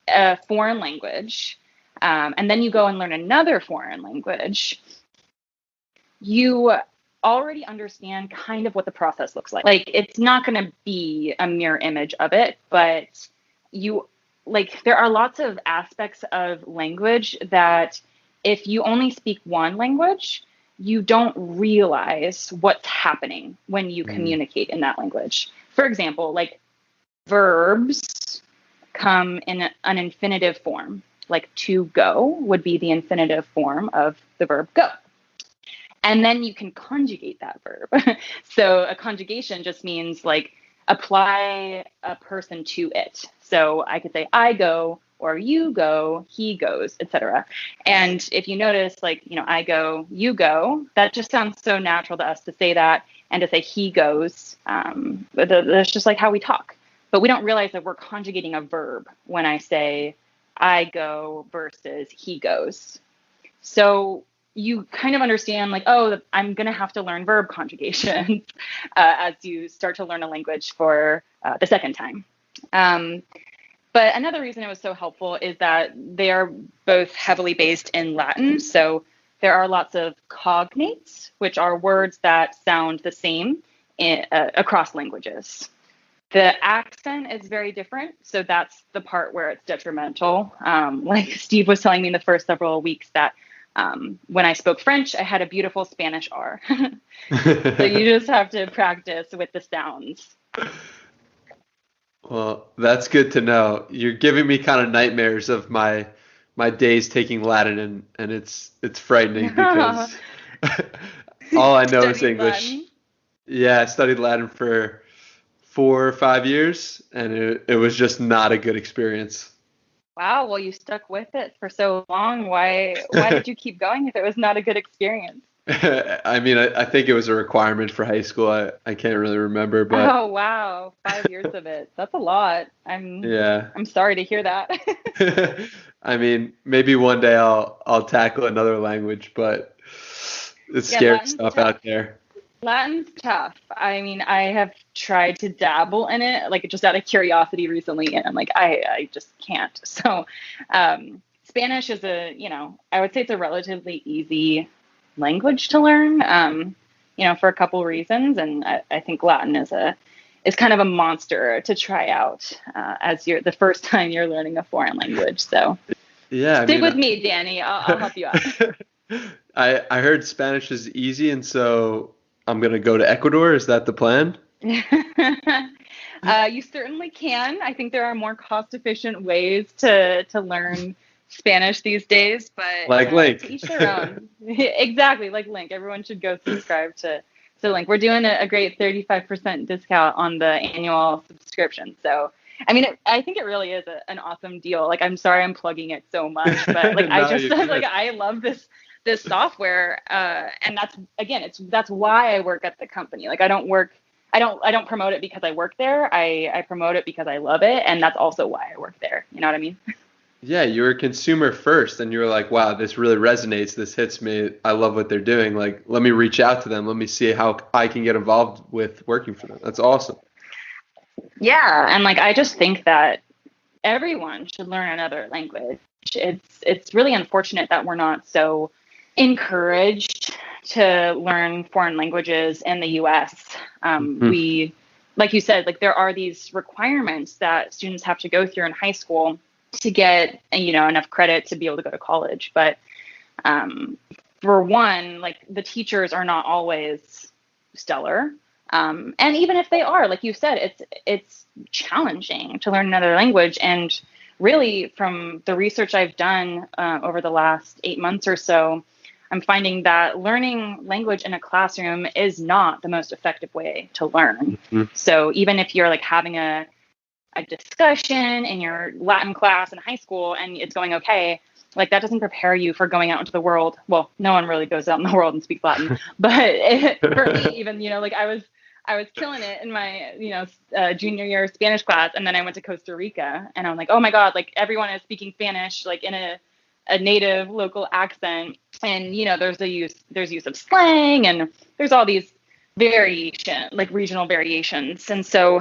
C: a foreign language and then you go and learn another foreign language, you already understand kind of what the process looks like. Like, it's not going to be a mirror image of it, but there are lots of aspects of language that if you only speak one language, you don't realize what's happening when you communicate in that language. For example, like verbs come in an infinitive form. Like to go would be the infinitive form of the verb go. And then you can conjugate that verb. So a conjugation just means like apply a person to it. So I could say I go, or you go, he goes, etc. And if you notice, I go, you go, that just sounds so natural to us to say that, and to say he goes. That's just like how we talk. But we don't realize that we're conjugating a verb when I say I go versus he goes. So, you kind of understand like, oh, I'm going to have to learn verb conjugations as you start to learn a language for the second time. But another reason it was so helpful is that they are both heavily based in Latin. So there are lots of cognates, which are words that sound the same across languages. The accent is very different. So that's the part where it's detrimental. Like Steve was telling me in the first several weeks that when I spoke French, I had a beautiful Spanish R. So you just have to practice with the sounds.
A: Well, that's good to know. You're giving me kind of nightmares of my days taking Latin, and it's frightening because all I know is English.
C: Latin.
A: Yeah, I studied Latin for 4 or 5 years, and it was just not a good experience.
C: Wow, well, you stuck with it for so long. Why did you keep going if it was not a good experience?
A: I mean, I think it was a requirement for high school. I can't really remember, but
C: oh wow, 5 years of it. That's a lot. I'm sorry to hear that.
A: I mean, maybe one day I'll tackle another language, but it's scary
C: Latin's
A: stuff
C: tough.
A: out there.
C: Latin's tough. I mean, I have tried to dabble in it, like just out of curiosity recently, and I'm like, I just can't. So, Spanish is I would say it's a relatively easy language to learn, for a couple reasons, and I think Latin is kind of a monster to try out as the first time you're learning a foreign language. So,
A: yeah,
C: stick with me, Danny. I'll help you out.
A: I heard Spanish is easy, and so I'm going to go to Ecuador. Is that the plan?
C: You certainly can. I think there are more cost-efficient ways to learn Spanish these days, but
A: like Link.
C: To each their own. Exactly, like Link. Everyone should go subscribe to Link. We're doing a great 35% discount on the annual subscription. So, I mean, I think it really is an awesome deal. Like, I'm sorry I'm plugging it so much, but like I love this software, and that's why I work at the company. Like, I don't promote it because I work there. I promote it because I love it, and that's also why I work there. You know what I mean?
A: Yeah, you were a consumer first, and you were like, wow, this really resonates. This hits me. I love what they're doing. Like, let me reach out to them. Let me see how I can get involved with working for them. That's awesome.
C: Yeah, and like I just think that everyone should learn another language. It's really unfortunate that we're not so encouraged to learn foreign languages in the U.S. We, like you said, like there are these requirements that students have to go through in high school to get, enough credit to be able to go to college. But for one, like the teachers are not always stellar. And even if they are, like you said, it's challenging to learn another language. And really, from the research I've done over the last 8 months or so, I'm finding that learning language in a classroom is not the most effective way to learn. Mm-hmm. So even if you're like having a discussion in your Latin class in high school and it's going okay, like that doesn't prepare you for going out into the world. Well, no one really goes out in the world and speaks Latin, but for me, even, like I was killing it in my, junior year Spanish class. And then I went to Costa Rica and I'm like, oh my God, like everyone is speaking Spanish, like in a native local accent. And, there's use of slang and there's all these regional variations. And so,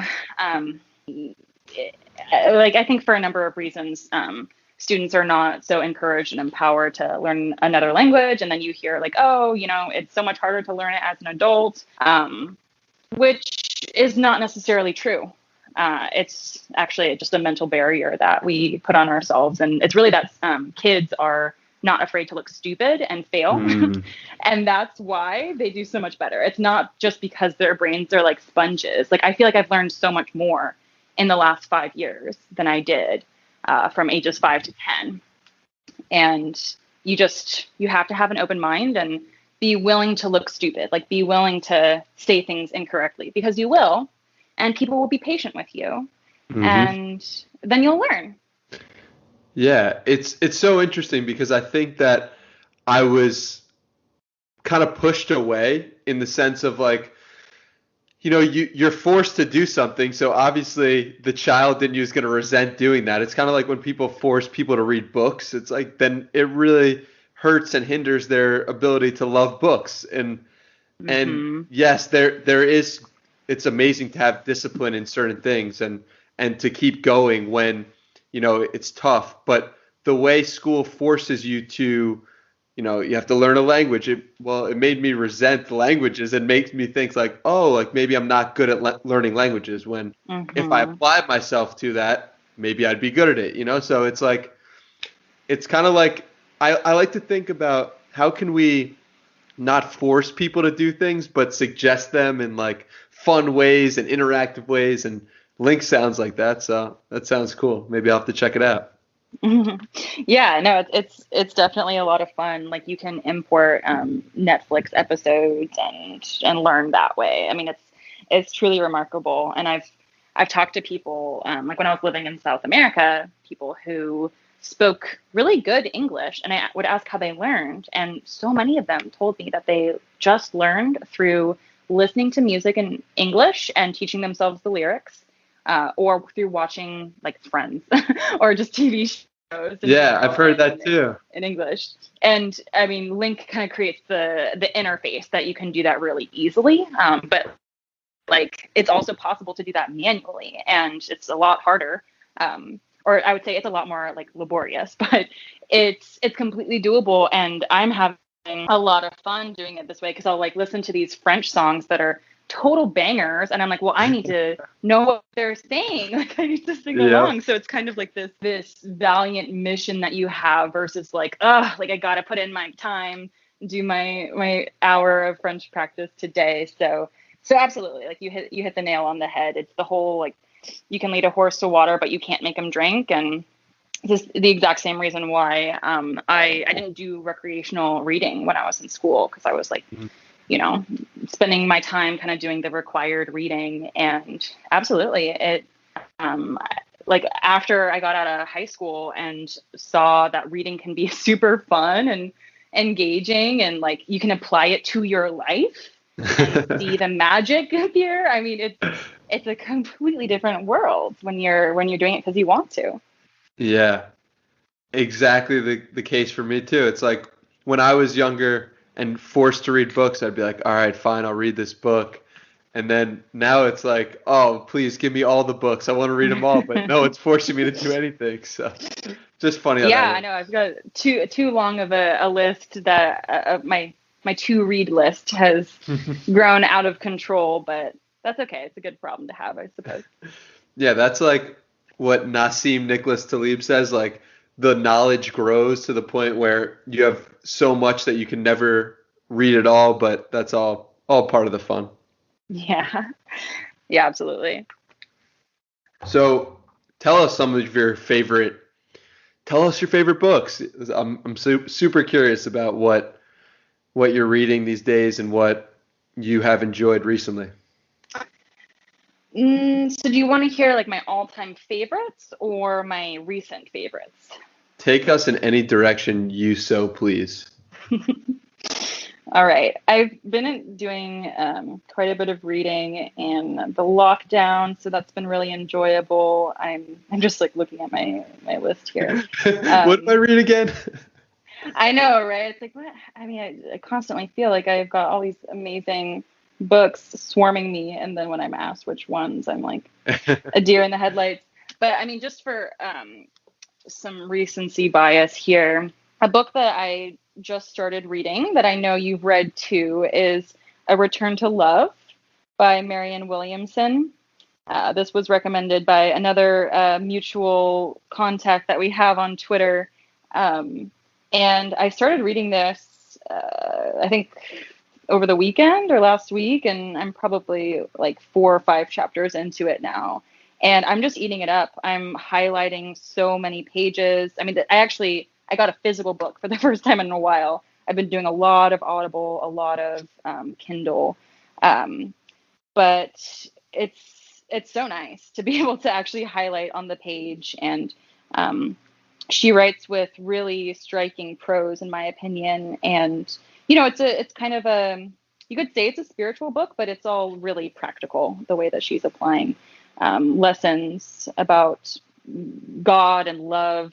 C: I think for a number of reasons, students are not so encouraged and empowered to learn another language. And then you hear like, oh, it's so much harder to learn it as an adult, which is not necessarily true. It's actually just a mental barrier that we put on ourselves. And it's really that kids are not afraid to look stupid and fail. And that's why they do so much better. It's not just because their brains are like sponges. Like I feel like I've learned so much more in the last 5 years than I did from ages 5 to 10. And you have to have an open mind and be willing to look stupid, like be willing to say things incorrectly, because you will, and people will be patient with you. And then you'll learn.
A: Yeah, it's so interesting because I think that I was kind of pushed away in the sense of like, you're forced to do something. So obviously the child in you is going to resent doing that. It's kind of like when people force people to read books. It's like, then it really hurts and hinders their ability to love books. And yes, there is, it's amazing to have discipline in certain things and to keep going when, it's tough. But the way school forces you to, you have to learn a language. It made me resent languages and makes me think like, oh, like maybe I'm not good at learning languages, when if I applied myself to that, maybe I'd be good at it, So it's like, it's kind of like, I like to think about how can we not force people to do things, but suggest them in like fun ways and interactive ways. And Link sounds like that. So that sounds cool. Maybe I'll have to check it out.
C: Yeah, no, it's definitely a lot of fun. Like you can import Netflix episodes and learn that way. I mean, it's truly remarkable. And I've talked to people like when I was living in South America, people who spoke really good English, and I would ask how they learned, and so many of them told me that they just learned through listening to music in English and teaching themselves the lyrics, or through watching like Friends or just TV shows.
A: Yeah, I've heard that too.
C: In English. And I mean, Link kind of creates the interface that you can do that really easily. But like, it's also possible to do that manually, and it's a lot harder. Or I would say it's a lot more like laborious, but it's completely doable. And I'm having a lot of fun doing it this way, because I'll like listen to these French songs that are total bangers, and I'm like, well, I need to know what they're saying. Like I need to sing along. So it's kind of like this valiant mission that you have versus like, like I gotta put in my time, do my hour of French practice today. So absolutely, like you hit the nail on the head. It's the whole like, you can lead a horse to water, but you can't make him drink. And this is the exact same reason why I didn't do recreational reading when I was in school, because I was like, spending my time kind of doing the required reading. And absolutely, it like after I got out of high school and saw that reading can be super fun and engaging, and like you can apply it to your life and see the magic appear. I mean, it's a completely different world when you're doing it because you want to.
A: Yeah, exactly the case for me too. It's like when I was younger and forced to read books, I'd be like, all right, fine, I'll read this book. And then now it's like, oh, please give me all the books. I want to read them all. But no, it's forcing me to do anything. So just funny.
C: Yeah, I know. I've got too long of a list that my to read list has grown out of control, but that's okay. It's a good problem to have, I suppose.
A: Yeah, that's like what Nassim Nicholas Taleb says, like the knowledge grows to the point where you have so much that you can never read it all, but that's all part of the fun.
C: Yeah. Yeah, absolutely.
A: So tell us your favorite books. I'm super curious about what you're reading these days and what you have enjoyed recently.
C: So do you want to hear like my all-time favorites or my recent favorites?
A: Take us in any direction you so please.
C: All right. I've been doing quite a bit of reading in the lockdown, so that's been really enjoyable. I'm just like looking at my list here.
A: What did I read again?
C: I know, right? It's like, what? I mean, I constantly feel like I've got all these amazing books swarming me, and then when I'm asked which ones, I'm like a deer in the headlights. But I mean, just for some recency bias here, a book that I just started reading that I know you've read too is A Return to Love by Marianne Williamson. This was recommended by another mutual contact that we have on Twitter. And I started reading this, I think, over the weekend or last week, and I'm probably like 4 or 5 chapters into it now. And I'm just eating it up. I'm highlighting so many pages. I mean, I got a physical book for the first time in a while. I've been doing a lot of Audible, a lot of Kindle. But it's so nice to be able to actually highlight on the page. And she writes with really striking prose, in my opinion. And, it's kind of you could say it's a spiritual book, but it's all really practical, the way that she's applying lessons about God and love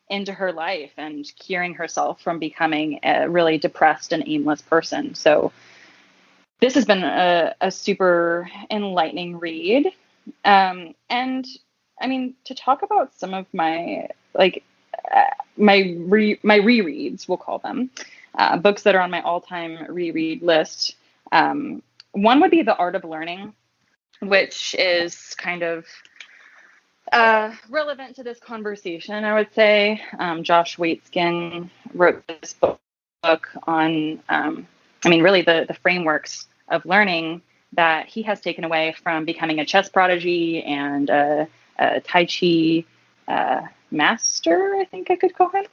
C: into her life and curing herself from becoming a really depressed and aimless person. So this has been a super enlightening read. And I mean, to talk about some of my my rereads, we'll call them, books that are on my all-time reread list. One would be The Art of Learning, which is kind of relevant to this conversation, I would say. Josh Waitzkin wrote this book on, really the frameworks of learning that he has taken away from becoming a chess prodigy and a Tai Chi master, I think I could call him.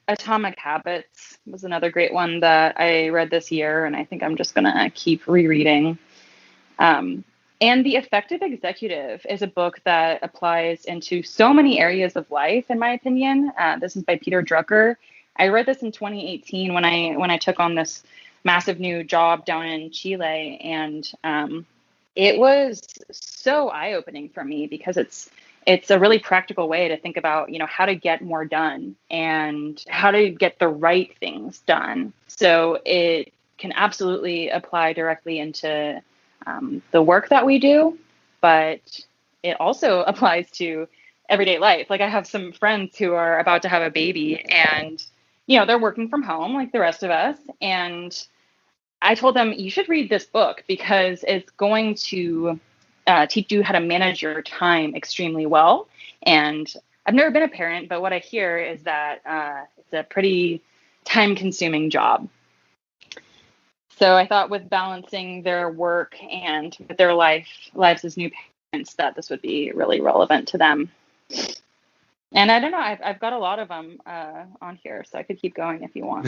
C: Atomic Habits was another great one that I read this year, and I think I'm just going to keep rereading. And The Effective Executive is a book that applies into so many areas of life, in my opinion. This is by Peter Drucker. I read this in 2018 when I took on this massive new job down in Chile, and it was so eye-opening for me because it's a really practical way to think about, how to get more done and how to get the right things done. So it can absolutely apply directly into the work that we do, but it also applies to everyday life. Like I have some friends who are about to have a baby and, they're working from home like the rest of us. And I told them, you should read this book because it's going to teach you how to manage your time extremely well. And I've never been a parent, but what I hear is that it's a pretty time-consuming job. So I thought with balancing their work and their lives as new parents, that this would be really relevant to them. And I don't know, I've got a lot of them on here, so I could keep going if you want.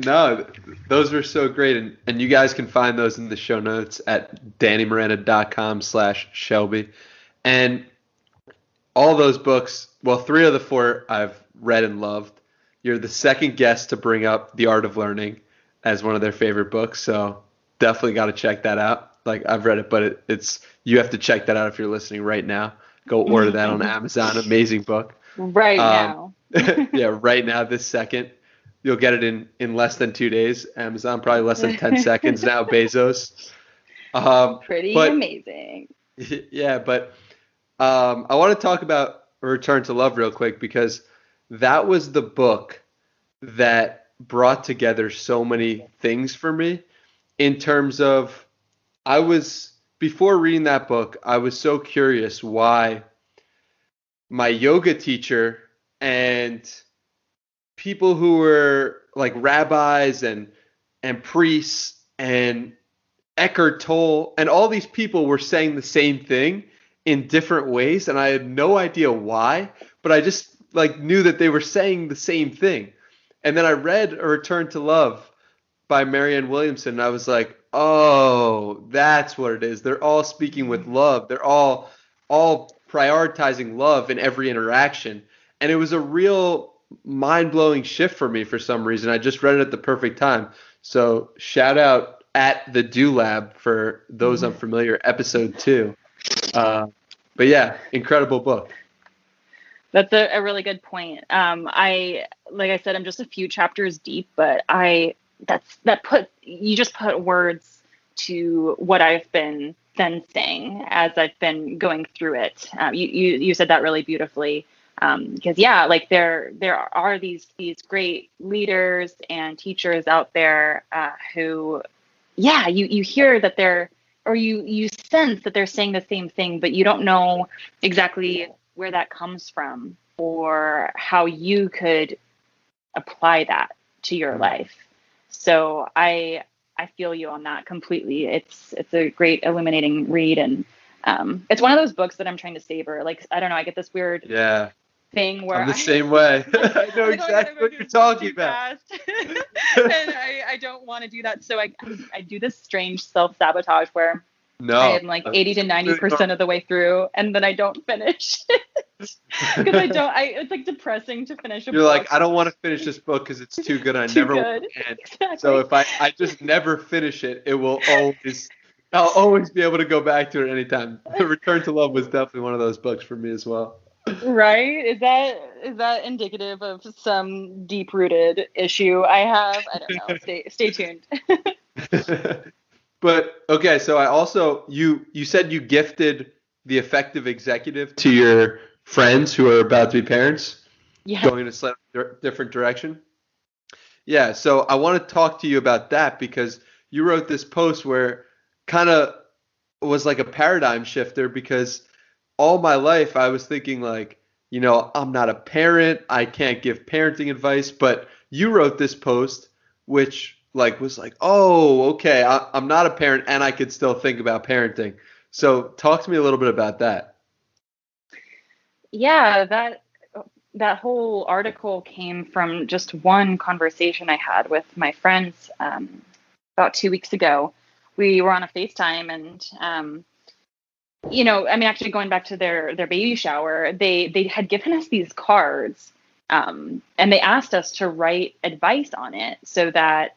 A: No, those were so great. And you guys can find those in the show notes at dannymiranda.com/Shelby. And all those books, well, 3 of the 4 I've read and loved. You're the second guest to bring up The Art of Learning as one of their favorite books. So definitely got to check that out. Like I've read it, but you have to check that out if you're listening right now. Go order that on Amazon. Amazing book.
C: Right now.
A: Yeah, right now, this second. You'll get it in less than 2 days. Amazon, probably less than 10 seconds now, Bezos.
C: Pretty amazing.
A: Yeah, but I want to talk about Return to Love real quick because that was the book that brought together so many things for me in terms of before reading that book, I was so curious why my yoga teacher and people who were like rabbis and priests and Eckhart Tolle and all these people were saying the same thing in different ways, and I had no idea why, but I just knew that they were saying the same thing. And then I read A Return to Love by Marianne Williamson, and I was like, oh, that's what it is. They're all speaking with love. They're all prioritizing love in every interaction. And it was a real mind-blowing shift for me for some reason. I just read it at the perfect time. So shout out at the Do Lab for those unfamiliar, episode 2. But yeah, incredible book.
C: That's a really good point. Like I said, I'm just a few chapters deep, but you just put words to what I've been sensing as I've been going through it. You said that really beautifully. Because there are these great leaders and teachers out there who, you hear that you sense that they're saying the same thing, but you don't know exactly where that comes from or how you could apply that to your life. So I feel you on that completely. It's a great illuminating read, and it's one of those books that I'm trying to savor. Like, I don't know, I get this weird thing where
A: I'm the same way. I know exactly what you're talking about.
C: And I don't want to do that. So I do this strange self-sabotage where I am 80 to 90% of the way through, and then I don't finish because it's like depressing to finish a book.
A: You're like, I don't want to finish this book because it's too good. I never will.
C: Exactly.
A: So if I just never finish it, I'll always be able to go back to it anytime. Return to Love was definitely one of those books for me as well.
C: Right? Is that indicative of some deep-rooted issue I have? I don't know. Stay tuned.
A: But okay, so I also you said you gifted the effective executive to your friends who are about to be parents,
C: Yeah.
A: going in a slightly different direction. Yeah, so I want to talk to you about that because you wrote this post where kind of was like a paradigm shifter because all my life I was thinking like, I'm not a parent, I can't give parenting advice, but you wrote this post which like was like, oh, okay, I'm not a parent and I could still think about parenting. So talk to me a little bit about that.
C: Yeah, that whole article came from just one conversation I had with my friends about 2 weeks ago. We were on a FaceTime, and I mean, actually going back to their baby shower, they had given us these cards, and they asked us to write advice on it so that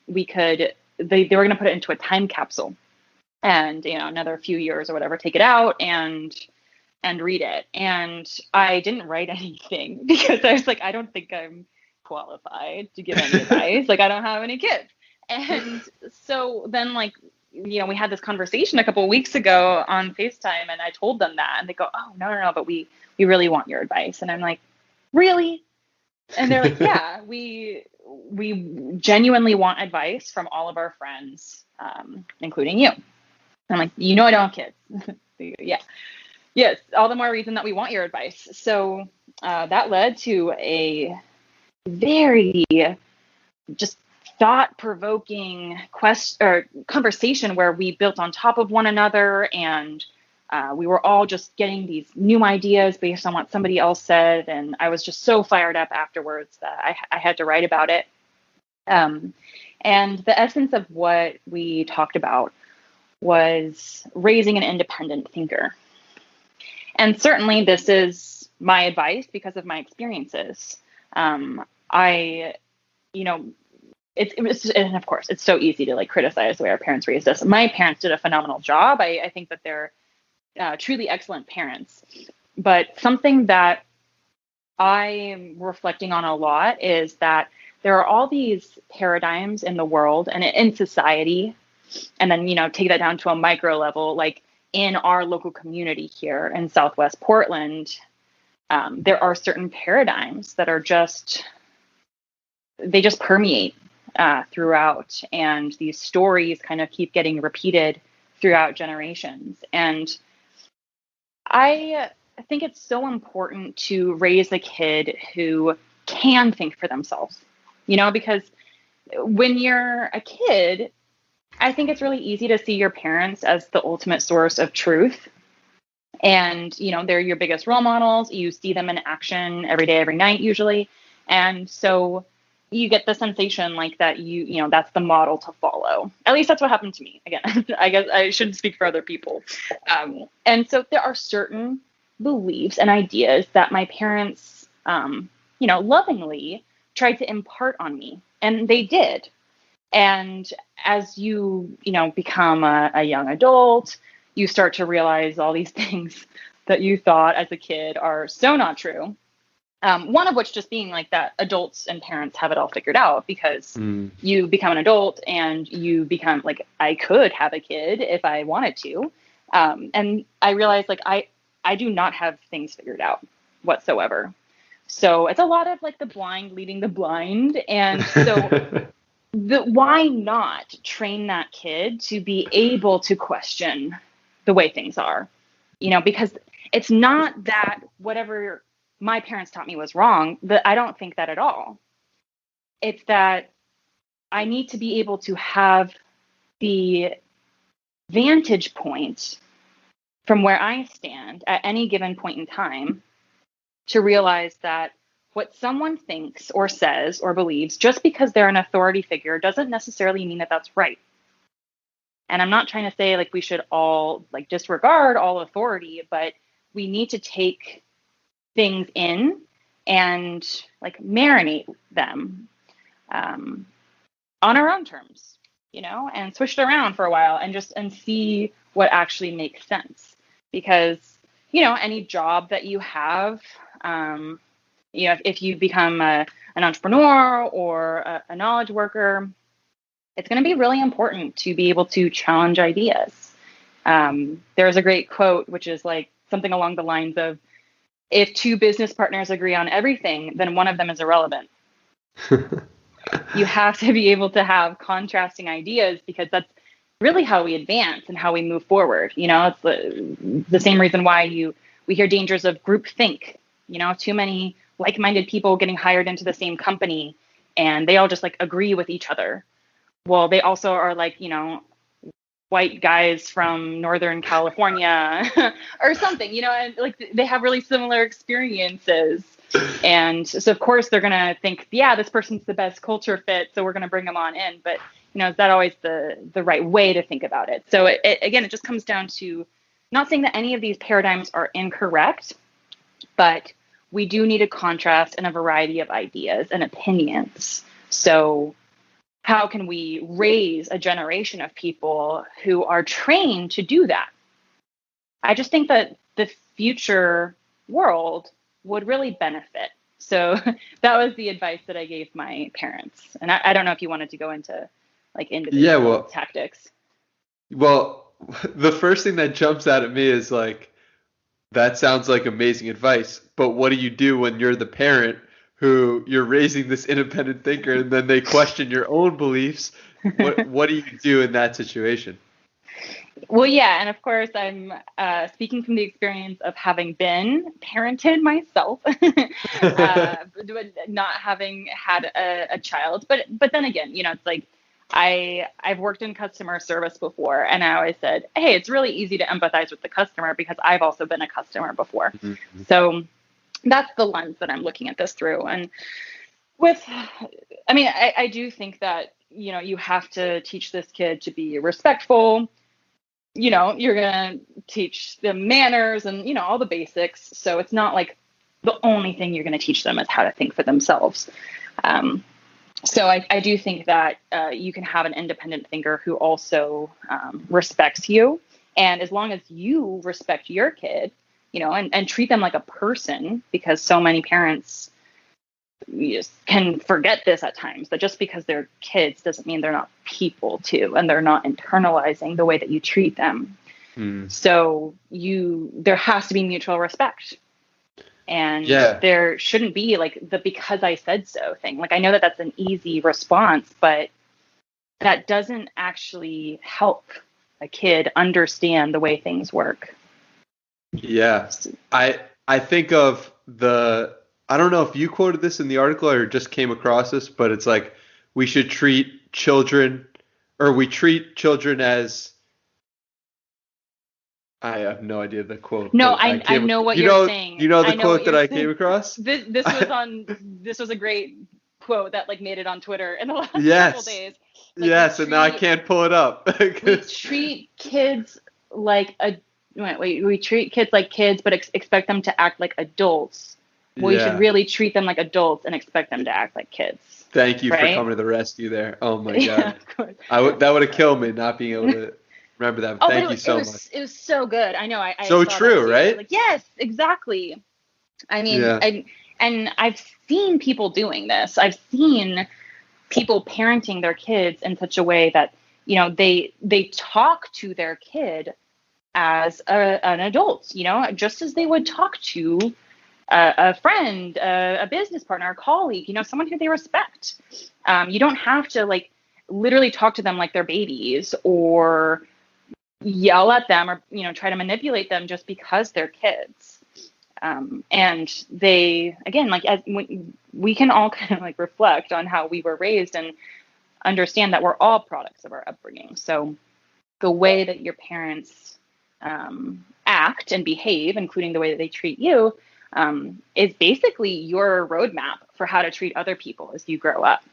C: we could. They were going to put it into a time capsule, and another few years or whatever, take it out and read it. And I didn't write anything because I was like, I don't think I'm qualified to give any advice. Like, I don't have any kids. And so then, like, we had this conversation a couple of weeks ago on FaceTime, and I told them that, and they go, "Oh, no, but we really want your advice." And I'm like, "Really?" And they're like, "Yeah, we genuinely want advice from all of our friends, including you." I'm like, I don't have kids. Yeah. Yes, all the more reason that we want your advice. So that led to a very just thought-provoking conversation where we built on top of one another, and we were all just getting these new ideas based on what somebody else said. And I was just so fired up afterwards that I had to write about it. And the essence of what we talked about was raising an independent thinker. And certainly this is my advice because of my experiences. I, and of course, it's so easy to like criticize the way our parents raised us. My parents did a phenomenal job. I think that they're truly excellent parents. But something that I'm reflecting on a lot is that there are all these paradigms in the world and in society, and then, take that down to a micro level, like in our local community here in Southwest Portland, there are certain paradigms that are they just permeate throughout. And these stories kind of keep getting repeated throughout generations. And I think it's so important to raise a kid who can think for themselves, because when you're a kid, I think it's really easy to see your parents as the ultimate source of truth. And, they're your biggest role models. You see them in action every day, every night, usually. And so you get the sensation like that that's the model to follow. At least that's what happened to me. Again, I guess I shouldn't speak for other people. And so there are certain beliefs and ideas that my parents, lovingly tried to impart on me. And they did. And as you become a young adult, you start to realize all these things that you thought as a kid are so not true. One of which just being like that adults and parents have it all figured out because you become an adult and you become like, I could have a kid if I wanted to. And I realized like I do not have things figured out whatsoever. So it's a lot of like the blind leading the blind. And so why not train that kid to be able to question the way things are, because it's not that whatever my parents taught me was wrong. I don't think that at all. It's that I need to be able to have the vantage point from where I stand at any given point in time to realize that what someone thinks or says or believes just because they're an authority figure doesn't necessarily mean that that's right. And I'm not trying to say like we should all like disregard all authority, but we need to take things in and like marinate them on our own terms, and switch it around for a while and see what actually makes sense. Because any job that you have, if you become an entrepreneur or a knowledge worker, it's going to be really important to be able to challenge ideas. There's a great quote, which is like something along the lines of, if two business partners agree on everything, then one of them is irrelevant. You have to be able to have contrasting ideas, because that's really how we advance and how we move forward. It's the same reason why we hear dangers of groupthink. Too many like-minded people getting hired into the same company, and they all just like agree with each other. Well, they also are like, white guys from Northern California or something, and like they have really similar experiences. And so of course they're going to think, yeah, this person's the best culture fit, so we're going to bring them on in. But, is that always the right way to think about it? So it just comes down to not saying that any of these paradigms are incorrect, but we do need a contrast and a variety of ideas and opinions. So how can we raise a generation of people who are trained to do that? I just think that the future world would really benefit. So that was the advice that I gave my parents. And I don't know if you wanted to go into like individual tactics.
A: Well, the first thing that jumps out at me is like, that sounds like amazing advice, but what do you do when you're the parent who you're raising this independent thinker and then they question your own beliefs? What do you do in that situation?
C: Well, yeah. And of course, I'm speaking from the experience of having been parented myself, not having had a child. But then again, it's like I've worked in customer service before, and I always said, hey, it's really easy to empathize with the customer because I've also been a customer before. Mm-hmm. So that's the lens that I'm looking at this through. And I do think that, you have to teach this kid to be respectful. You're going to teach them manners and, all the basics. So it's not like the only thing you're going to teach them is how to think for themselves. So I do think that you can have an independent thinker who also respects you. And as long as you respect your kid, and treat them like a person, because so many parents can forget this at times, that just because they're kids doesn't mean they're not people too, and they're not internalizing the way that you treat them. So there has to be mutual respect. And there shouldn't be like the because I said so thing. Like, I know that that's an easy response, but that doesn't actually help a kid understand the way things work.
A: Yeah. I think of I don't know if you quoted this in the article or just came across this, but it's like we treat children as, I have no idea the quote.
C: No, I know what you're saying.
A: You know the quote that I came across?
C: This was a great quote that like made it on Twitter in the last couple days. Like,
A: yes, and now I can't pull it up.
C: We treat kids like we treat kids like kids, but expect them to act like adults. We should really treat them like adults and expect them to act like kids.
A: Thank you for coming to the rescue there. Oh my God. Yeah, of course. That would have killed me not being able to remember that. Thank you so much. It
C: was so good. I know. I
A: so true, right?
C: Like, yes, exactly. I mean, and I've seen people doing this. I've seen people parenting their kids in such a way that, they talk to their kid as an adult, just as they would talk to a friend, a business partner, a colleague, someone who they respect. You don't have to like literally talk to them like they're babies or yell at them or, try to manipulate them just because they're kids. And they, again, like we can all kind of like reflect on how we were raised and understand that we're all products of our upbringing. So the way that your parents act and behave, including the way that they treat you, is basically your roadmap for how to treat other people as you grow up.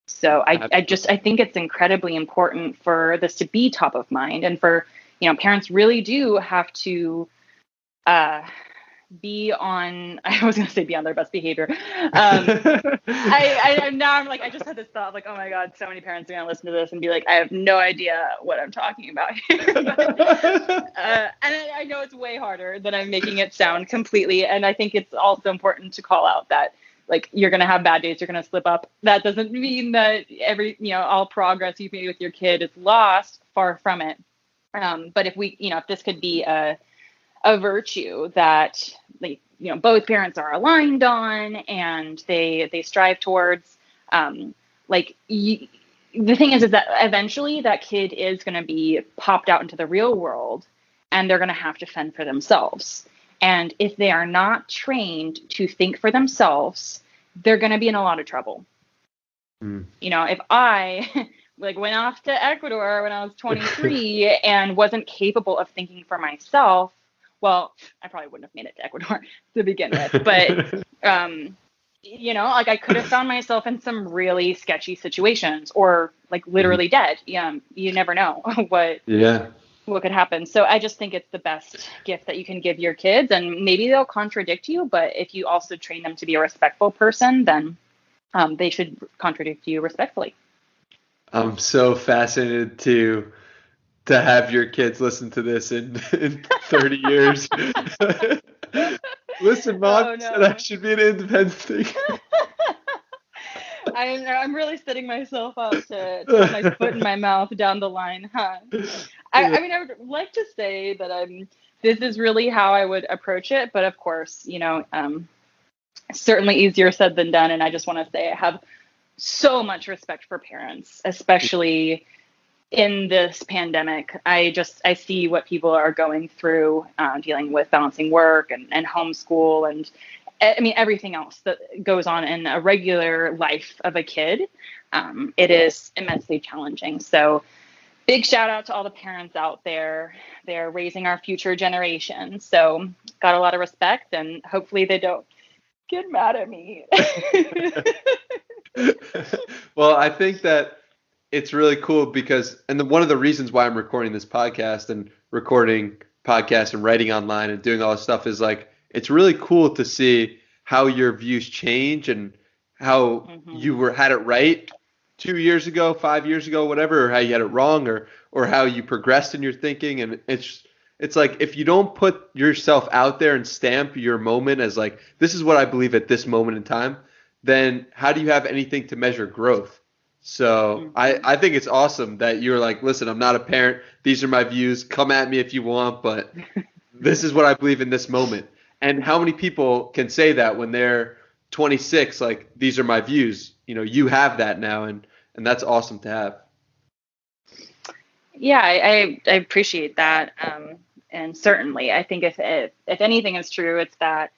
C: So I think it's incredibly important for this to be top of mind, and for, parents really do have to I was going to say be on their best behavior. I just had this thought like, oh my God, so many parents are going to listen to this and be like, I have no idea what I'm talking about here. And I know it's way harder than I'm making it sound completely. And I think it's also important to call out that like, you're going to have bad days, you're going to slip up. That doesn't mean that all progress you've made with your kid is lost, far from it. But if this could be a virtue that both parents are aligned on and they strive towards, the thing is that eventually that kid is going to be popped out into the real world and they're going to have to fend for themselves. And if they are not trained to think for themselves, they're going to be in a lot of trouble. If I went off to Ecuador when I was 23 and wasn't capable of thinking for myself, well, I probably wouldn't have made it to Ecuador to begin with. But, I could have found myself in some really sketchy situations or literally dead. You never know what could happen. So I just think it's the best gift that you can give your kids, and maybe they'll contradict you, but if you also train them to be a respectful person, then they should contradict you respectfully.
A: I'm so fascinated to have your kids listen to this in 30 years. Listen, Mom said I should be an independent thinker.
C: I'm really setting myself up to put my foot in my mouth down the line, huh? I would like to say that this is really how I would approach it, but of course, certainly easier said than done. And I just want to say I have so much respect for parents, especially in this pandemic. I see what people are going through, dealing with balancing work and homeschool and everything else that goes on in a regular life of a kid. It is immensely challenging. So big shout out to all the parents out there. They're raising our future generation. So got a lot of respect, and hopefully they don't get mad at me.
A: Well, I think that it's really cool because, one of the reasons why I'm recording this podcast and recording podcasts and writing online and doing all this stuff is it's really cool to see how your views change and how you had it right 2 years ago, 5 years ago, whatever, or how you had it wrong, or how you progressed in your thinking. And it's like, if you don't put yourself out there and stamp your moment as this is what I believe at this moment in time, then how do you have anything to measure growth? So I think it's awesome that you're listen, I'm not a parent. These are my views. Come at me if you want, but this is what I believe in this moment. And how many people can say that when they're 26, these are my views? You have that now, and that's awesome to have.
C: Yeah, I appreciate that. And certainly I think if anything is true, it's that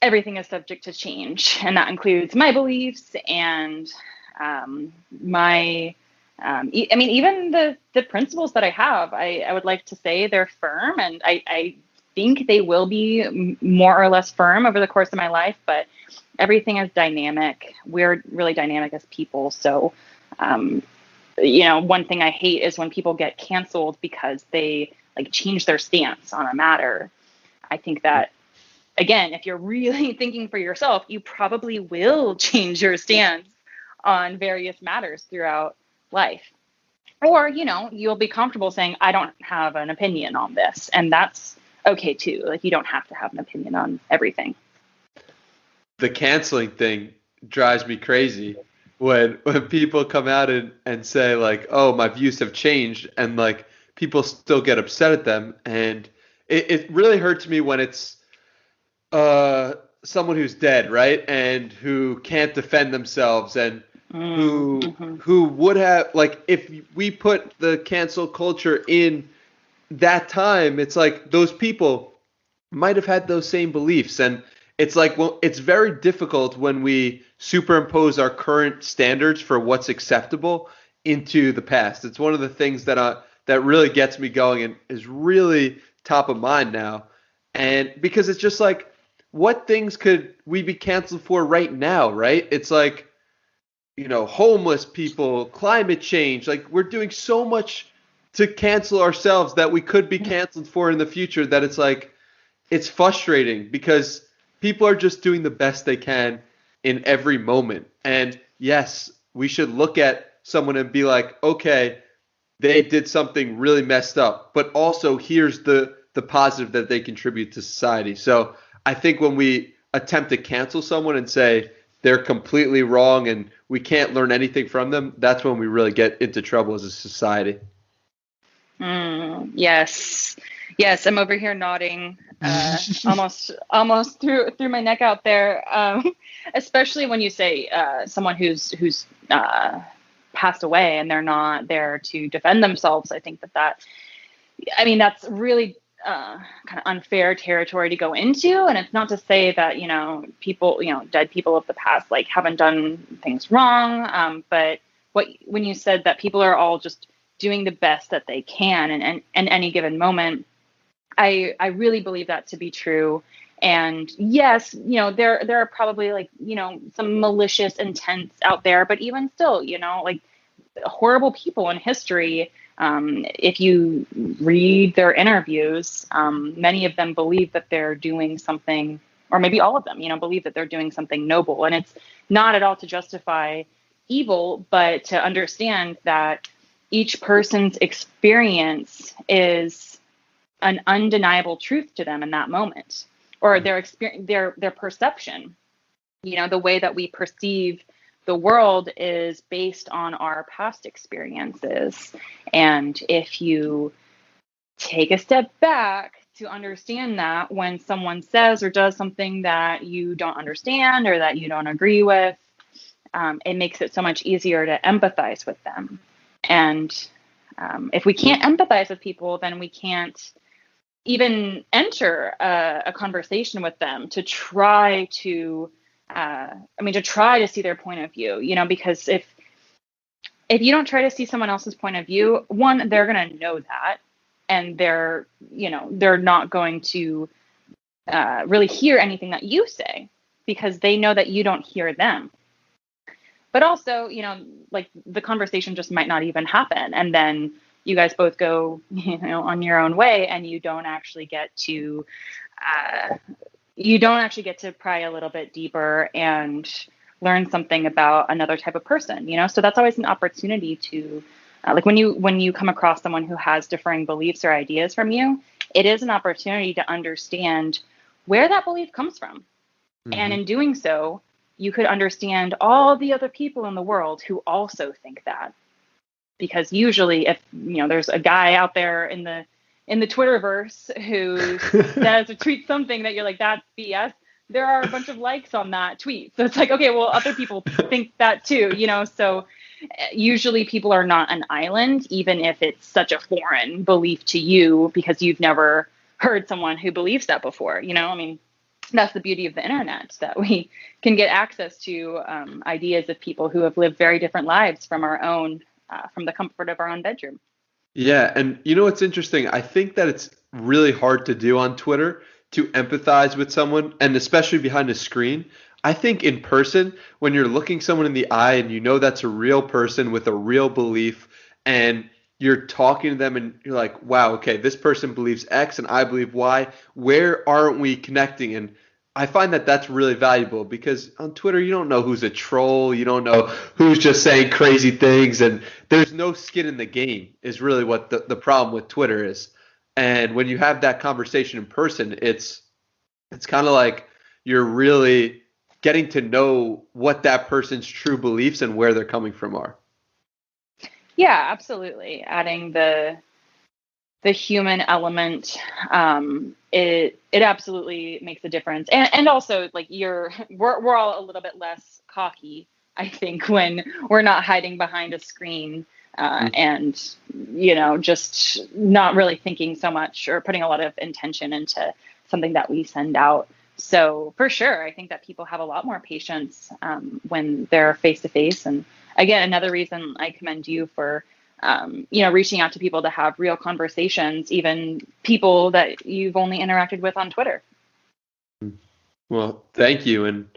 C: everything is subject to change, and that includes my beliefs and even the principles that I have. I would like to say they're firm, and I think they will be more or less firm over the course of my life, but everything is dynamic. We're really dynamic as people. So, one thing I hate is when people get canceled because they change their stance on a matter. I think that, again, if you're really thinking for yourself, you probably will change your stance on various matters throughout life. Or, you'll be comfortable saying, I don't have an opinion on this. And that's okay too. you don't have to have an opinion on everything.
A: The canceling thing drives me crazy when people come out and say oh, my views have changed, and people still get upset at them. And it really hurts me when it's someone who's dead, right? And who can't defend themselves, and who would have, if we put the cancel culture in that time, it's those people might have had those same beliefs. And it's it's very difficult when we superimpose our current standards for what's acceptable into the past. It's one of the things that really gets me going and is really top of mind now. And because it's just what things could we be canceled for right now, right? It's homeless people, climate change. We're doing so much to cancel ourselves that we could be canceled for in the future, that it's it's frustrating because people are just doing the best they can in every moment. And yes, we should look at someone and be like, okay, they did something really messed up, but also here's the positive that they contribute to society. So I think when we attempt to cancel someone and say they're completely wrong and we can't learn anything from them, that's when we really get into trouble as a society.
C: Yes. Yes, I'm over here nodding, almost through my neck out there. Especially when you say someone who's passed away and they're not there to defend themselves. I think that's really kind of unfair territory to go into. And it's not to say that people, dead people of the past like haven't done things wrong. But when you said that people are all just doing the best that they can in any given moment, I really believe that to be true. And yes, there are probably like, some malicious intents out there, but even still, like horrible people in history. If you read their interviews, many of them believe that they're doing something, or maybe all of them, believe that they're doing something noble. And it's not at all to justify evil, but to understand that each person's experience is an undeniable truth to them in that moment, or their experience, their perception. The way that we perceive the world is based on our past experiences. And if you take a step back to understand that when someone says or does something that you don't understand or that you don't agree with, it makes it so much easier to empathize with them. And if we can't empathize with people, then we can't even enter a conversation with them to try to see their point of view, because if you don't try to see someone else's point of view, one, they're going to know that, and they're not going to really hear anything that you say because they know that you don't hear them. But also, like the conversation just might not even happen. And then you guys both go, on your own way, and you don't actually get to pry a little bit deeper and learn something about another type of person, So that's always an opportunity to, like when you come across someone who has differing beliefs or ideas from you, it is an opportunity to understand where that belief comes from. Mm-hmm. And in doing so, you could understand all the other people in the world who also think that. Because usually if, there's a guy out there in the Twitterverse who says or tweets something that you're like, that's BS, there are a bunch of likes on that tweet. So it's like, okay, well, other people think that too, So usually people are not an island, even if it's such a foreign belief to you because you've never heard someone who believes that before, That's the beauty of the internet, that we can get access to ideas of people who have lived very different lives from our own, from the comfort of our own bedroom.
A: Yeah. And what's interesting? I think that it's really hard to do on Twitter to empathize with someone, and especially behind a screen. I think in person, when you're looking someone in the eye and that's a real person with a real belief, and you're talking to them and you're like, wow, okay, this person believes X and I believe Y. Where aren't we connecting? And I find that that's really valuable because on Twitter, you don't know who's a troll. You don't know who's just saying crazy things. And there's no skin in the game is really what the problem with Twitter is. And when you have that conversation in person, it's kind of like you're really getting to know what that person's true beliefs and where they're coming from are.
C: Yeah, absolutely. Adding the human element, it absolutely makes a difference. And also like we're all a little bit less cocky, I think, when we're not hiding behind a screen and, just not really thinking so much or putting a lot of intention into something that we send out. So for sure, I think that people have a lot more patience when they're face to face. And again, another reason I commend you for, reaching out to people to have real conversations, even people that you've only interacted with on Twitter.
A: Well, thank you. And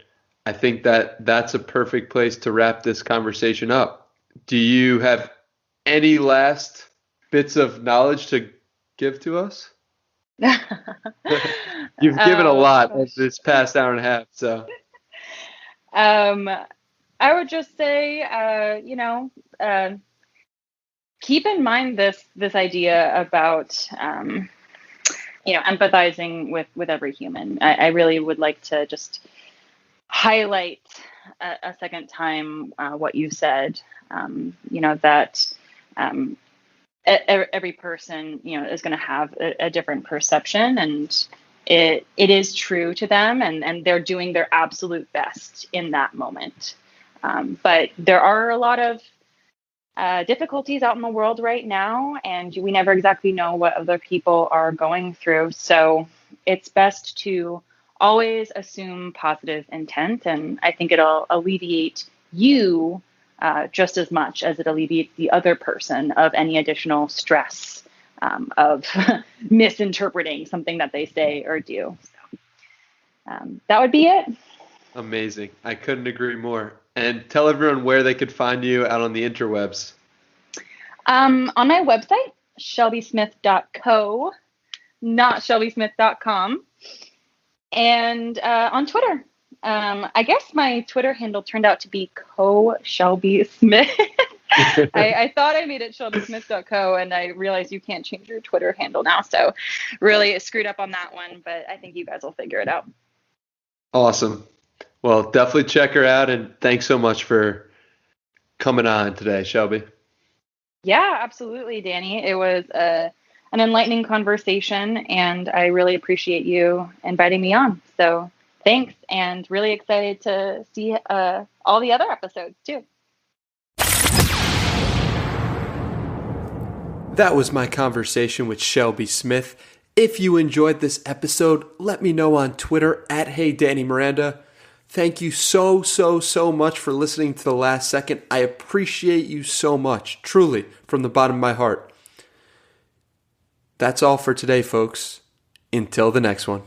A: I think that that's a perfect place to wrap this conversation up. Do you have any last bits of knowledge to give to us? You've given a lot of
C: Gosh.
A: this past hour and a half, so
C: Um, I would just say, keep in mind this idea about empathizing with every human. I really would like to just highlight a second time what you said. That every person is going to have a different perception, and it is true to them, and they're doing their absolute best in that moment. But there are a lot of difficulties out in the world right now, and we never exactly know what other people are going through. So it's best to always assume positive intent, and I think it'll alleviate you just as much as it alleviates the other person of any additional stress of misinterpreting something that they say or do. So that would be it.
A: amazing. I couldn't agree more. And tell everyone where they could find you out on the interwebs.
C: On my website, shelbysmith.co, not shelbysmith.com, and on Twitter. I guess my Twitter handle turned out to be Shelby Smith. I thought I made it shelbysmith.co, and I realized you can't change your Twitter handle now. So really screwed up on that one, but I think you guys will figure it out.
A: Awesome. Well, definitely check her out, and thanks so much for coming on today, Shelby.
C: Yeah, absolutely, Danny. It was an enlightening conversation, and I really appreciate you inviting me on. So thanks, and really excited to see all the other episodes too.
A: That was my conversation with Shelby Smith. If you enjoyed this episode, let me know on Twitter at HeyDannyMiranda. Thank you so much for listening to the last second. I appreciate you so much, truly, from the bottom of my heart. That's all for today, folks. Until the next one.